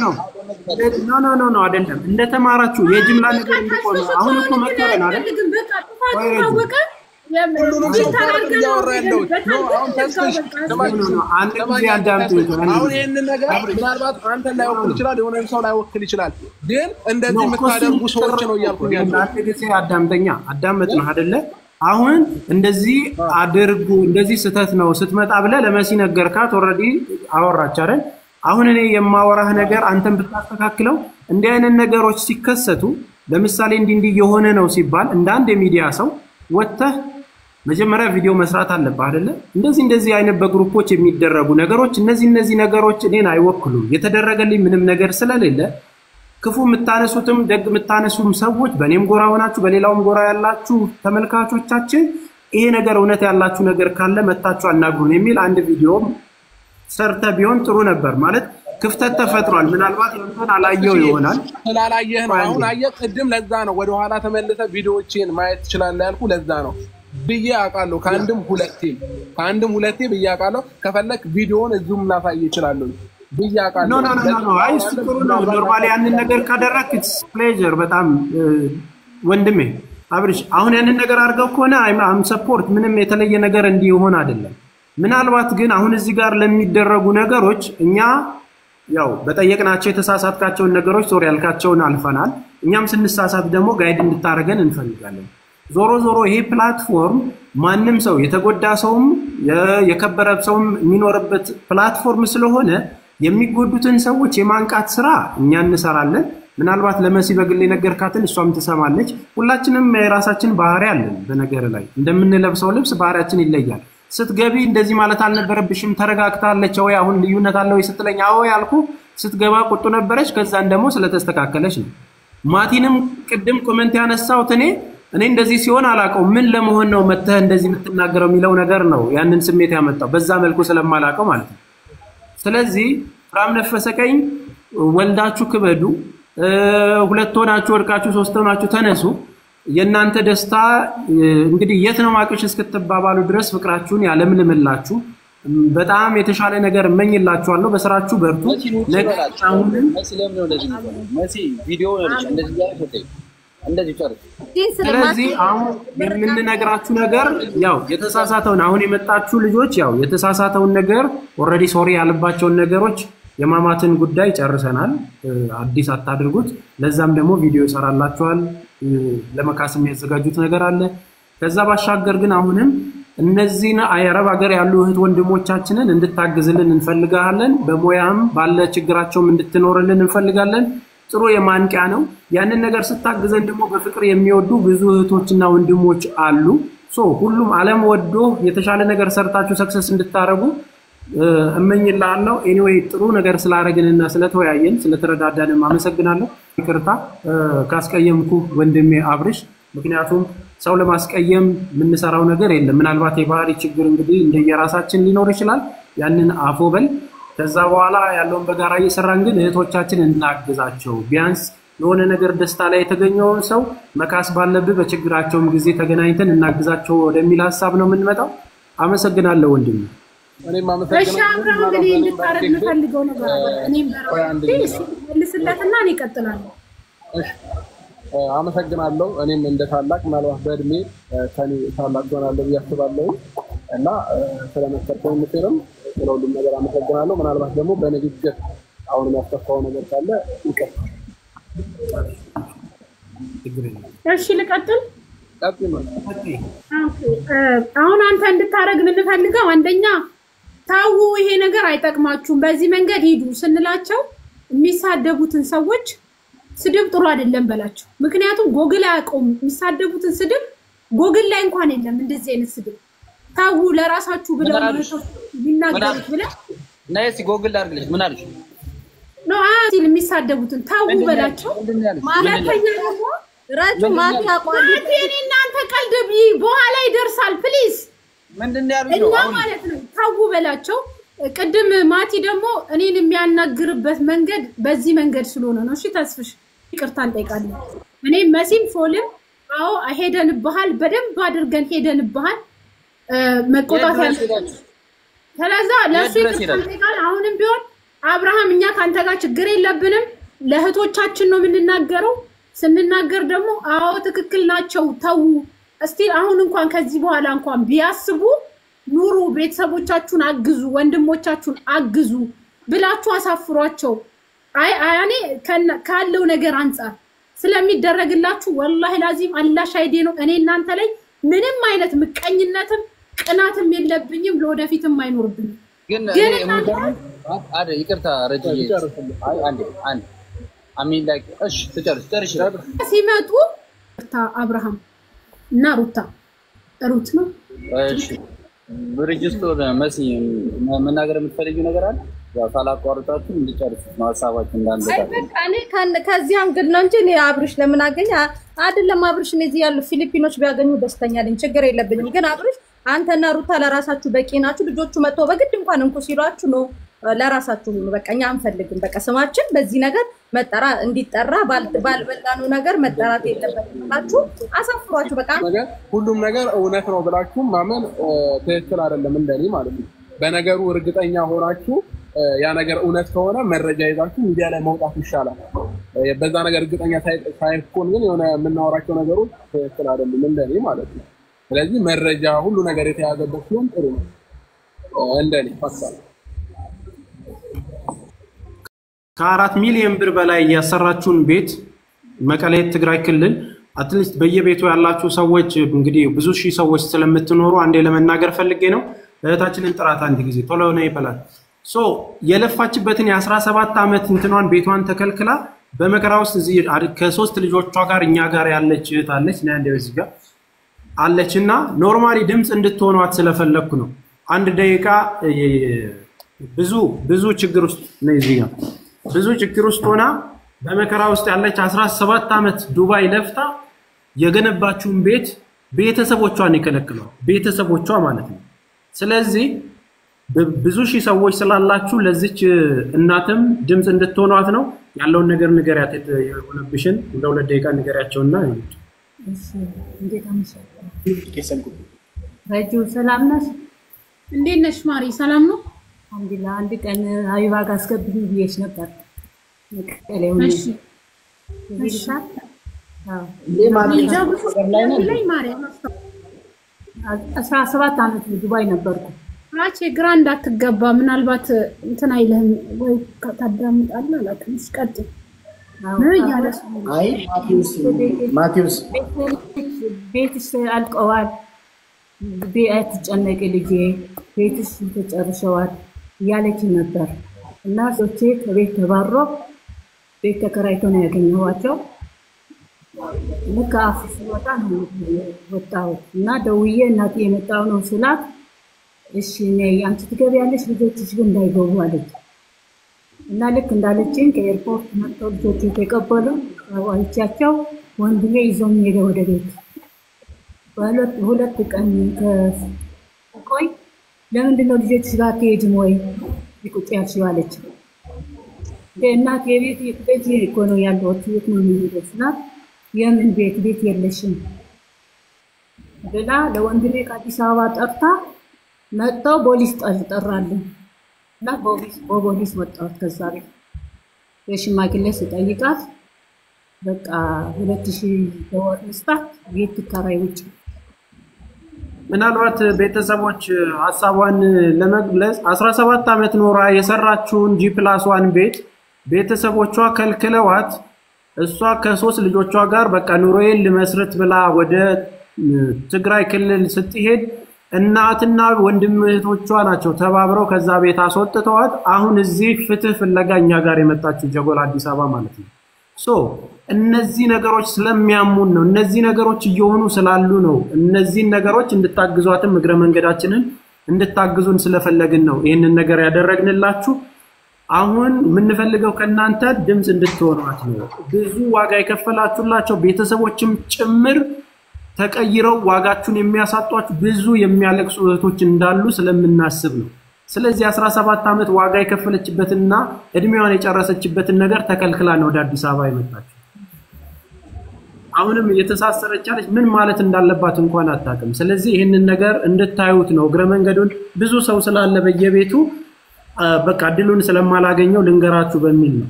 S1: ኖ አይደለም እንደተማራችሁ የጅምላ ነገር እንዲቆም አሁን እኮ መከረን አይደል
S3: ግን በቃ ጥፋት ታወቀ
S4: ሁሉንም ሰው እያወራ ያለው አሁን ተስፋሽ
S1: አንድ ጊዜ አዳምጡ።
S4: አሁን ይሄንን ነገር ምናልባት አንተን ላይወክል ይችላል፣ የሆነ ሰው ላይወክል ይችላል። ግን እንደዚህ የምታደርጉ ሰዎች ነው እያልኩኝ ያለው።
S1: አንድ ጊዜ አዳመጥን አይደለ? አሁን እንደዚህ አድርጉ እንደዚህ ስተት ነው ስትመጣ ብለህ ለመሲ ነገርካት። ኦሬዲ አወራች አይደል? አሁን እኔ የማወራህ ነገር አንተን ብታስተካክለው እንዲህ አይነት ነገሮች ሲከሰቱ ለምሳሌ እንዲህ የሆነ ነው ሲባል እንደ አንድ የሚዲያ ሰው ወጥተህ መጀመሪያ ቪዲዮ መስራት አለብህ አይደለ? እንደዚህ አይነት በግሩፖች የሚደረጉ ነገሮች እነዚህ ነገሮች እኔን አይወክሉም። የተደረገልኝ ምንም ነገር ስለሌለ ክፉ የምታነሱትም ደግ የምታነሱም ሰዎች በእኔም ጎራ ሆናችሁ በሌላውም ጎራ ያላችሁ ተመልካቾቻችን ይሄ ነገር እውነት ያላችሁ ነገር ካለ መታችሁ አናግሩን የሚል አንድ ቪዲዮ ሰርተ ቢሆን ጥሩ ነበር። ማለት ክፍተት ተፈጥሯል። ምናልባት እንትን አላየው ይሆናል።
S4: ስላላየህ ነው። አሁን አየህ፣ ቅድም ለዛ ነው ወደ ኋላ ተመልሰህ ቪዲዮዎችን ማየት ትችላለህ ያልኩህ ለዛ ነው ብዬ አውቃለሁ። ከአንድም ሁለቴ ብዬ አውቃለሁ። ከፈለክ ቪዲዮውን እዚሁም ላሳይ እችላለሁ ብዬ አውቃለሁ።
S1: ኖ አይ እሱ ጥሩ ነው። ኖርማሊ ያንን ነገር ካደረክ ኢትስ ፕሌዠር በጣም ወንድሜ አብርሽ፣ አሁን ያንን ነገር አድርገው ከሆነ አም ሰፖርት ምንም የተለየ ነገር እንዲሆን አይደለም። ምናልባት ግን አሁን እዚህ ጋር ለሚደረጉ ነገሮች እኛ ያው በጠየቅናቸው የተሳሳትካቸውን ነገሮች ሶሪ ያልካቸውን አልፈናል። እኛም ስንሳሳት ደግሞ ጋይድ እንድታረገን እንፈልጋለን። ዞሮ ይሄ ፕላትፎርም ማንም ሰው የተጎዳ ሰውም የከበረ ሰውም የሚኖርበት ፕላትፎርም ስለሆነ የሚጎዱትን ሰዎች የማንቃት ስራ እኛ እንሰራለን። ምናልባት ለመሲ በግል ነገርካትን እሷም ትሰማለች። ሁላችንም የራሳችን ባህሪ አለን። በነገር ላይ እንደምንለብሰው ልብስ ባህሪያችን ይለያል። ስትገቢ እንደዚህ ማለት አልነበረብሽም ተረጋግታለች ወይ አሁን ልዩነት አለ ወይ ስትለኝ አዎ ያልኩ ስትገባ ቁጡ ነበረች። ከዛን ደግሞ ስለተስተካከለች ነው። ማቲንም ቅድም ኮሜንት ያነሳሁት እኔ እንደዚህ ሲሆን አላቀው ምን ለመሆን ነው መተህ እንደዚህ የምትናገረው የሚለው ነገር ነው ያንን ስሜት ያመጣው በዛ መልኩ ስለማላቀው ማለት ነው። ስለዚህ ፍራም ነፈሰቀኝ ወልዳችሁ ክበዱ፣ ሁለት ሆናችሁ ወርቃችሁ ሶስት ሆናችሁ ተነሱ። የእናንተ ደስታ እንግዲህ የት ነው ማቅሽ እስክትባባሉ ድረስ ፍቅራችሁን ያለምልምላችሁ። በጣም የተሻለ ነገር እመኝላችኋለሁ። በስራችሁ በርቱ።
S2: አሁንም መስለም ነው መሲ ቪዲዮ ነው እንደዚህ ጨርስ።
S1: ስለዚህ አሁን የምንነግራችሁ ነገር ያው የተሳሳተውን አሁን የመጣችሁ ልጆች ያው የተሳሳተውን ነገር ኦሬዲ ሶሪ ያለባቸውን ነገሮች የማማትን ጉዳይ ጨርሰናል። አዲስ አታድርጉት። ለዛም ደግሞ ቪዲዮ ይሰራላችኋል። ለመካስም ያዘጋጁት ነገር አለ። ከዛ ባሻገር ግን አሁንም እነዚህን አየረብ ሀገር ያሉ እህት ወንድሞቻችንን እንድታግዝልን እንፈልጋለን። በሞያም ባለ ችግራቸውም እንድትኖርልን እንፈልጋለን። ጥሩ የማንቂያ ነው። ያንን ነገር ስታግዘን ደግሞ በፍቅር የሚወዱ ብዙ እህቶችና ወንድሞች አሉ። ሁሉም ዓለም ወዶ የተሻለ ነገር ሰርታችሁ ሰክሰስ እንድታረጉ እመኝላለሁ። ኤኒዌይ ጥሩ ነገር ስላረግንና ስለተወያየን ስለተረዳዳንም አመሰግናለሁ። ይቅርታ ካስቀየምኩ ወንድሜ አብርሽ፣ ምክንያቱም ሰው ለማስቀየም የምንሰራው ነገር የለም። ምናልባት የባህሪ ችግር እንግዲህ እንደየራሳችን ሊኖር ይችላል። ያንን አፎበል ከዛ በኋላ ያለውን በጋራ እየሰራን ግን እህቶቻችን እናግዛቸው። ቢያንስ የሆነ ነገር ደስታ ላይ የተገኘውን ሰው መካስ ባለብህ በችግራቸውም ጊዜ ተገናኝተን እናግዛቸው ወደሚል ሀሳብ ነው የምንመጣው። አመሰግናለሁ ወንድሜ።
S4: እኔም አመሰግናለሁ።
S3: እንግዲህ እንድታረግ የምፈልገው ነገር አለ። እኔም መልስለትና እኔ እቀጥላለሁ።
S4: እሺ አመሰግናለሁ። እኔም እንደ ታላቅ ምናልባት በእድሜ ከኔ ታላቅ ሆናለሁ ብዬ አስባለሁ እና ስለመከርከኝ ምክርም ስለሁሉም ነገር አመሰግናለሁ። ምናልባት ደግሞ በንግግር አሁን ያስተካው ነገር ካለ ይቀጥል።
S3: እሺ ልቀጥል።
S4: ቀጥይ።
S3: አሁን አንተ እንድታረግ የምንፈልገው አንደኛ ታው ይሄ ነገር አይጠቅማችሁም በዚህ መንገድ ሂዱ ስንላቸው የሚሳደቡትን ሰዎች ስድብ ጥሩ አይደለም በላቸው። ምክንያቱም ጎግል አያውቀውም የሚሳደቡትን ስድብ ጎግል ላይ እንኳን የለም እንደዚህ አይነት ስድብ። ታው ለራሳችሁ ብለው ይናገሩት ብለው
S2: ነይስ ጎግል አድርግልሽ ምን አልሽ
S3: ነው አሲል የሚሳደቡትን ታው በላቸው። ማለተኛ ደግሞ
S5: ራጁ ማታ ቆንጆ
S3: እናንተ ቀልድ በኋላ ይደርሳል ፕሊዝ
S2: ምንድነው ያሉት ነው
S3: አሁን ማለት ነው። ታው በላቸው። ቅድም ማቲ ደግሞ እኔን የሚያናግርበት መንገድ በዚህ መንገድ ስለሆነ ነው። እሺ ተስፍሽ ይቅርታ እንጠይቃለን። እኔ መሲም ፎልም አዎ ሄደንብሃል፣ በደንብ አድርገን ሄደንብሃል። መቆጣት ያለው ስለዛ ለሱ ይቅርታ እንጠይቃለን። አሁንም ቢሆን አብርሃም እኛ ካንተ ጋር ችግር የለብንም። ለእህቶቻችን ነው የምንናገረው። ስንናገር ደግሞ አዎ ትክክል ናቸው ተው እስቲ አሁን እንኳን ከዚህ በኋላ እንኳን ቢያስቡ ኑሩ ቤተሰቦቻችሁን አግዙ ወንድሞቻችሁን አግዙ ብላችሁ አሳፍሯቸው እኔ ካለው ነገር አንፃር ስለሚደረግላችሁ ወላሂ ላዚም አላህ ሻሂዴ ነው እኔ እናንተ ላይ ምንም አይነት ምቀኝነትም ቅናትም የለብኝም ለወደፊትም አይኖርብኝም ግን
S2: ይቅርታ ረጅዬ አንድ አሚን ላይክ እሺ ተጨርሽ
S3: ሲመጡ አብርሃም እና ሩት ነው
S2: እሺ በሬጅስተር መሲ መናገር የምትፈልጊው ነገር አለ ያው ሳላቋርጣችሁ እንድጨርሱ ነው ሐሳባችሁ
S5: እኔ ከዚህ አንግል ነው እንጂ እኔ አብርሽ ለምን አገኘ አይደለም አብርሽ እዚህ ያሉ ፊሊፒኖች ቢያገኙ ደስተኛ ነኝ ችግር የለብኝም ግን አብርሽ አንተና ሩታ ለራሳችሁ በቂ ናችሁ ልጆቹ መጥተው በግድ እንኳን እንኩ ሲሏችሁ ነው ለራሳችሁ ነው በቃ እኛ አንፈልግም በቃ ስማችን በዚህ ነገር መጠራ እንዲጠራ ባልበላኑ ነገር መጠራት የለበትም ብላችሁ አሳፍሯችሁ በቃ
S4: ሁሉም ነገር እውነት ነው ብላችሁ ማመን ትክክል አይደለም እንደኔ ማለት ነው በነገሩ እርግጠኛ ሆናችሁ ያ ነገር እውነት ከሆነ መረጃ ይዛችሁ ሚዲያ ላይ መውጣት ይሻላል በዛ ነገር እርግጠኛ ሳይሆን ግን የሆነ የምናወራቸው ነገሮች ትክክል አይደለም እንደኔ ማለት ነው ስለዚህ መረጃ ሁሉ ነገር የተያዘበት ሲሆን ጥሩ ነው እንደኔ ሐሳብ
S1: ከ4 ሚሊዮን ብር በላይ ያሰራችሁን ቤት መቀሌ ትግራይ ክልል አትሊስት በየቤቱ ያላችሁ ሰዎች እንግዲህ ብዙ ሺህ ሰዎች ስለምትኖሩ አንዴ ለመናገር ፈልጌ ነው እህታችንን ጥራት አንድ ጊዜ ቶሎ ነው ይፈላል የለፋችበትን የ17 አመት እንትኗን ቤቷን ተከልክላ በመከራ ውስጥ እዚህ ከ3 ልጆቿ ጋር እኛ ጋር ያለች እህት አለች እና አንዴ በዚህ ጋር አለችና ኖርማሊ ድምጽ እንድትሆኗት ስለፈለኩ ነው አንድ ደቂቃ ብዙ ችግር ውስጥ ነው እዚህ ጋር ብዙ ችግር ውስጥ ሆና በመከራ ውስጥ ያለች 17 አመት ዱባይ ለፍታ የገነባችውን ቤት ቤተሰቦቿን ይከለክለው ቤተሰቦቿ ማለት ነው ስለዚህ ብዙ ሺህ ሰዎች ስላላችሁ ለዚች እናትም ድምጽ እንድትሆኗት ነው ያለውን ነገር ንገሪያት የሆነብሽን ለሁለት ደቂቃ ንገሪያቸውና
S6: እሺ እንዴት አመሰግናለሁ ረጁ ሰላም ነሽ
S3: እንዴት ነሽ ማሪ ሰላም ነው
S6: አልሐምዱሊላህ አንድ ቀን ሀቢባ ጋር አስገብኝ ብዬሽ ነበር መቀሌው
S3: እሺ እሺ ላይ ማሪ
S6: 17 አመት ዱባይ ነበርኩ
S3: አቼ ግራንድ አትገባ ምናልባት እንትን አይልህም ወይ ታዳምጣለህ አላውቅም ቀጥ
S7: አይ ማቲውስ
S6: ቤትሽ አልቀዋል ቤት ጨነቀ ልጄ ቤትሽ ተጨርሰዋል ያለች ነበር እና ሶቼ ከቤት ተባሮ ቤት ተከራይቶ ነው ያገኘኋቸው ለካፍ ወጣ ነው ወጣው እና ደውዬ እናቴ የመጣው ነው ስላት እሺ ነይ አንቺ ትገቢያለሽ ልጆችሽ ግን እንዳይገቡ አለች እና ልክ እንዳለችኝ ከኤርፖርት መጥተው ልጆቹ ተቀበሉ አዋይቻቸው ወንድሜ ይዞኝ ሄደ ወደ ቤት ሁለት ቀን ቆይ ለምንድን ነው ልጆችሽ ጋር ትሄጂም ወይ ቁጭ ያልሽው አለች እናቴ ቤት እኮ ነው ያለው የት ነው የሚሄደው ስላት የምን ቤት የለሽም ብላ ለወንድሜ ከአዲስ አበባ ጠርታ መጣው ፖሊስ ጠራልን እና ፖሊስ ወጣት ከዛ ቤት የሽማግሌ ሲጠይቃት በቃ 2000 ዶላር መስጠት ቤት ተከራይ ውጭ
S1: ምናልባት ቤተሰቦች ሐሳቧን ለመግለጽ 17 አመት ኖራ የሰራችውን G+1 ቤት ቤተሰቦቿ ከልክለዋት እሷ ከ3 ልጆቿ ጋር በቃ ኑሮዬን ልመስርት ብላ ወደ ትግራይ ክልል ስትሄድ እናትና ወንድም እህቶቿ ናቸው ተባብረው ከዛ ቤት አስወጥተዋት አሁን እዚህ ፍትህ ፍለጋኛ ጋር የመጣችው ጀጎል አዲስ አበባ ማለት ነው እነዚህ ነገሮች ስለሚያሙን ነው እነዚህ ነገሮች እየሆኑ ስላሉ ነው እነዚህ ነገሮች እንድታግዟትም እግረ መንገዳችንን እንድታግዙን ስለፈለግን ነው ይሄንን ነገር ያደረግንላችሁ አሁን ምንፈልገው ከናንተ ድምጽ እንድትሆኗት ነው ብዙ ዋጋ የከፈላችሁላቸው ቤተሰቦችም ጭምር ተቀይረው ዋጋችሁን የሚያሳጧችሁ ብዙ የሚያለቅሱ እህቶች እንዳሉ ስለምናስብ ነው ስለዚህ 17 አመት ዋጋ የከፈለችበትና እድሜዋን የጨረሰችበትን ነገር ተከልክላ ነው ወደ አዲስ አበባ የመጣችው አሁንም እየተሳሰረቻለች ምን ማለት እንዳለባት እንኳን አታውቅም ስለዚህ ይሄንን ነገር እንድታዩት ነው እግረ መንገዱን ብዙ ሰው ስላለ በየቤቱ በቃ ድሉን ስለማላገኘው ልንገራችሁ በሚል ነው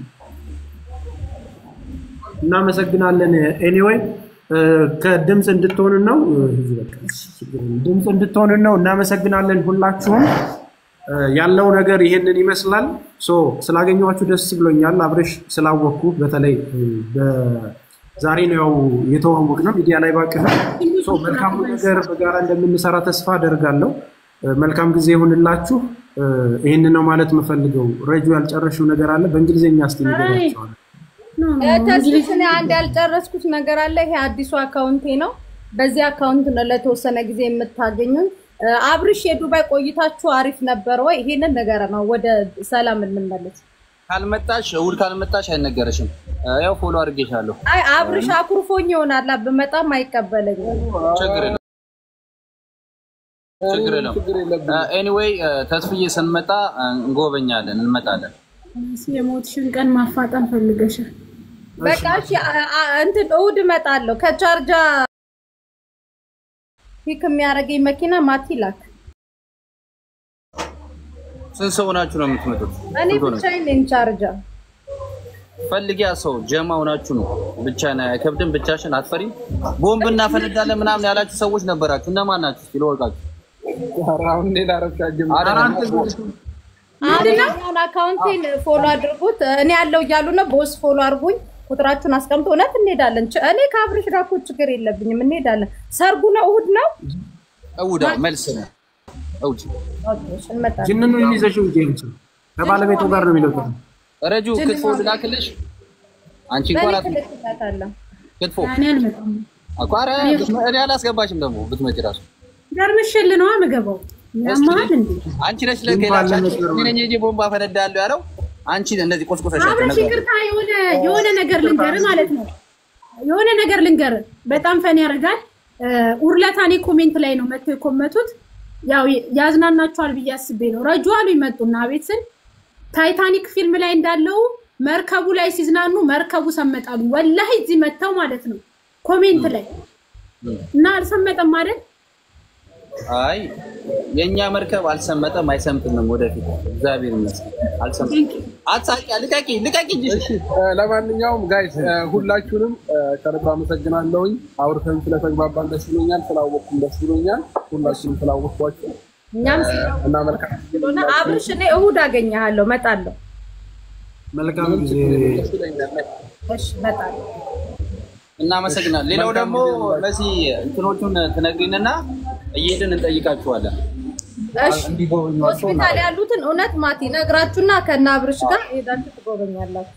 S1: እናመሰግናለን ኤኒዌይ ከድምጽ እንድትሆን ነው ድምጽ እንድትሆን ነው። እናመሰግናለን ሁላችሁም። ያለው ነገር ይሄንን ይመስላል። ስላገኘኋችሁ ደስ ብሎኛል። አብርሽ ስላወቅኩ በተለይ ዛሬ ነው የተዋወቅነው ሚዲያ ላይ ባቀህ መልካም ነገር በጋራ እንደምንሰራ ተስፋ አደርጋለሁ። መልካም ጊዜ ይሁንላችሁ። ይሄን ነው ማለት የምፈልገው። ረጁ ያልጨረሽው ነገር አለ በእንግሊዘኛ እስቲ ንገራቸው።
S5: ተስፍሽን አንድ ያልጨረስኩት ነገር አለ። ይሄ አዲሱ አካውንቴ ነው። በዚህ አካውንት ነው ለተወሰነ ጊዜ የምታገኙን። አብርሽ የዱባይ ቆይታችሁ አሪፍ ነበር ወይ? ይሄንን ነገር ነው ወደ ሰላም እንመለስ።
S2: ካልመጣሽ እሑድ ካልመጣሽ አይነገርሽም። ያው ፎሎ አድርጌሻለሁ።
S5: አይ አብርሽ አኩርፎኝ ይሆናል በመጣም አይቀበለኝም።
S2: ችግር የለም። ኤኒዌይ ተስፍዬ ስንመጣ እንጎበኛለን እንመጣለን።
S3: የሞትሽን ቀን ማፋጠን ፈልገሻል።
S5: በቃ እሺ እንትን እሑድ እመጣለሁ። ከቻርጃ ፒክ የሚያደርገኝ መኪና ማቲ ላክ።
S2: ስንት ሰው ናችሁ ነው የምትመጡት?
S5: እኔ ብቻዬን ነኝ። ቻርጃ
S2: ፈልጊያ ሰው ጀማ ሆናችሁ ነው። ብቻ ነው አይከብድም። ብቻሽን አትፈሪም? ቦምብ እናፈነዳለን ምናምን ያላችሁ ሰዎች ነበራችሁ። እነማን ናችሁ? ሲሉ ወርቃችሁ
S4: አራውን ሌላ ረፍሻጅም
S5: አሁን አካውንቴን ፎሎ አድርጉት። እኔ ያለው እያሉ ነው። ቦስ ፎሎ አድርጉኝ። ቁጥራችሁን አስቀምጡ። እውነት እንሄዳለን። እኔ ከአብርሽ ጋር እኮ ችግር የለብኝም። እንሄዳለን። ሰርጉ ነው እሑድ ነው።
S2: እሑድ መልስ ነው። እሑድ
S1: ጅንኑ የሚይዘሽው ጄምስ ከባለቤቱ ጋር ነው የሚለው።
S2: ረጁ ክትፎ ልላክልሽ። አንቺ እንኳን አትልካታለህ። ክትፎ አቋራ እኔ አላስገባሽም። ደግሞ ብትመጪ ራሱ
S3: ገርምሽል ነው የምገባው። ያማድ እንዴ
S2: አንቺ ነሽ ለከላቻችሁ እኔ ነኝ ቦምባ ፈነዳለሁ ያለው። አንቺ እንደዚህ ቆስቆሰሽ
S3: አብረሽ ይቅርታ የሆነ ነገር ልንገር ማለት ነው። የሆነ ነገር ልንገር በጣም ፈን ያደርጋል። ኡርላታኔ ኮሜንት ላይ ነው መጥተው የኮመቱት። ያው ያዝናናቸዋል ብዬ አስቤ ነው። ረጁ አሉ ይመጡና ቤትስን ታይታኒክ ፊልም ላይ እንዳለው መርከቡ ላይ ሲዝናኑ መርከቡ ሰመጣሉ። ወላሂ እዚህ መተው ማለት ነው ኮሜንት ላይ እና አልሰመጠም አይደል?
S2: አይ የኛ መርከብ አልሰመጠም አይሰምጥም። ወደፊት እግዚአብሔር ይመስገን አልሰመጠም። አጻቂ ልቀቂ እሺ።
S4: ለማንኛውም ጋይስ ሁላችሁንም ከልብ አመሰግናለሁኝ። አውርተን ስለተግባባን ደስ ብሎኛል። ስላወቅኩም ደስ ብሎኛል። ሁላችሁም ስላወቅኳችሁ
S5: እኛም
S4: እና መልካም
S5: ስለሆነ አብርሽ እኔ እሑድ አገኘሃለሁ እመጣለሁ።
S1: መልካም ጊዜ።
S5: እሺ እመጣለሁ።
S2: እናመሰግናለን። ሌላው ደግሞ ለዚህ እንትኖቹን ትነግሪንና እየሄድን እንጠይቃችኋለን።
S5: እሺ ሆስፒታል ያሉትን እውነት ማቲ ነግራችሁና ከና አብርሽ ጋር ሄዳችሁ ትጎበኛላችሁ።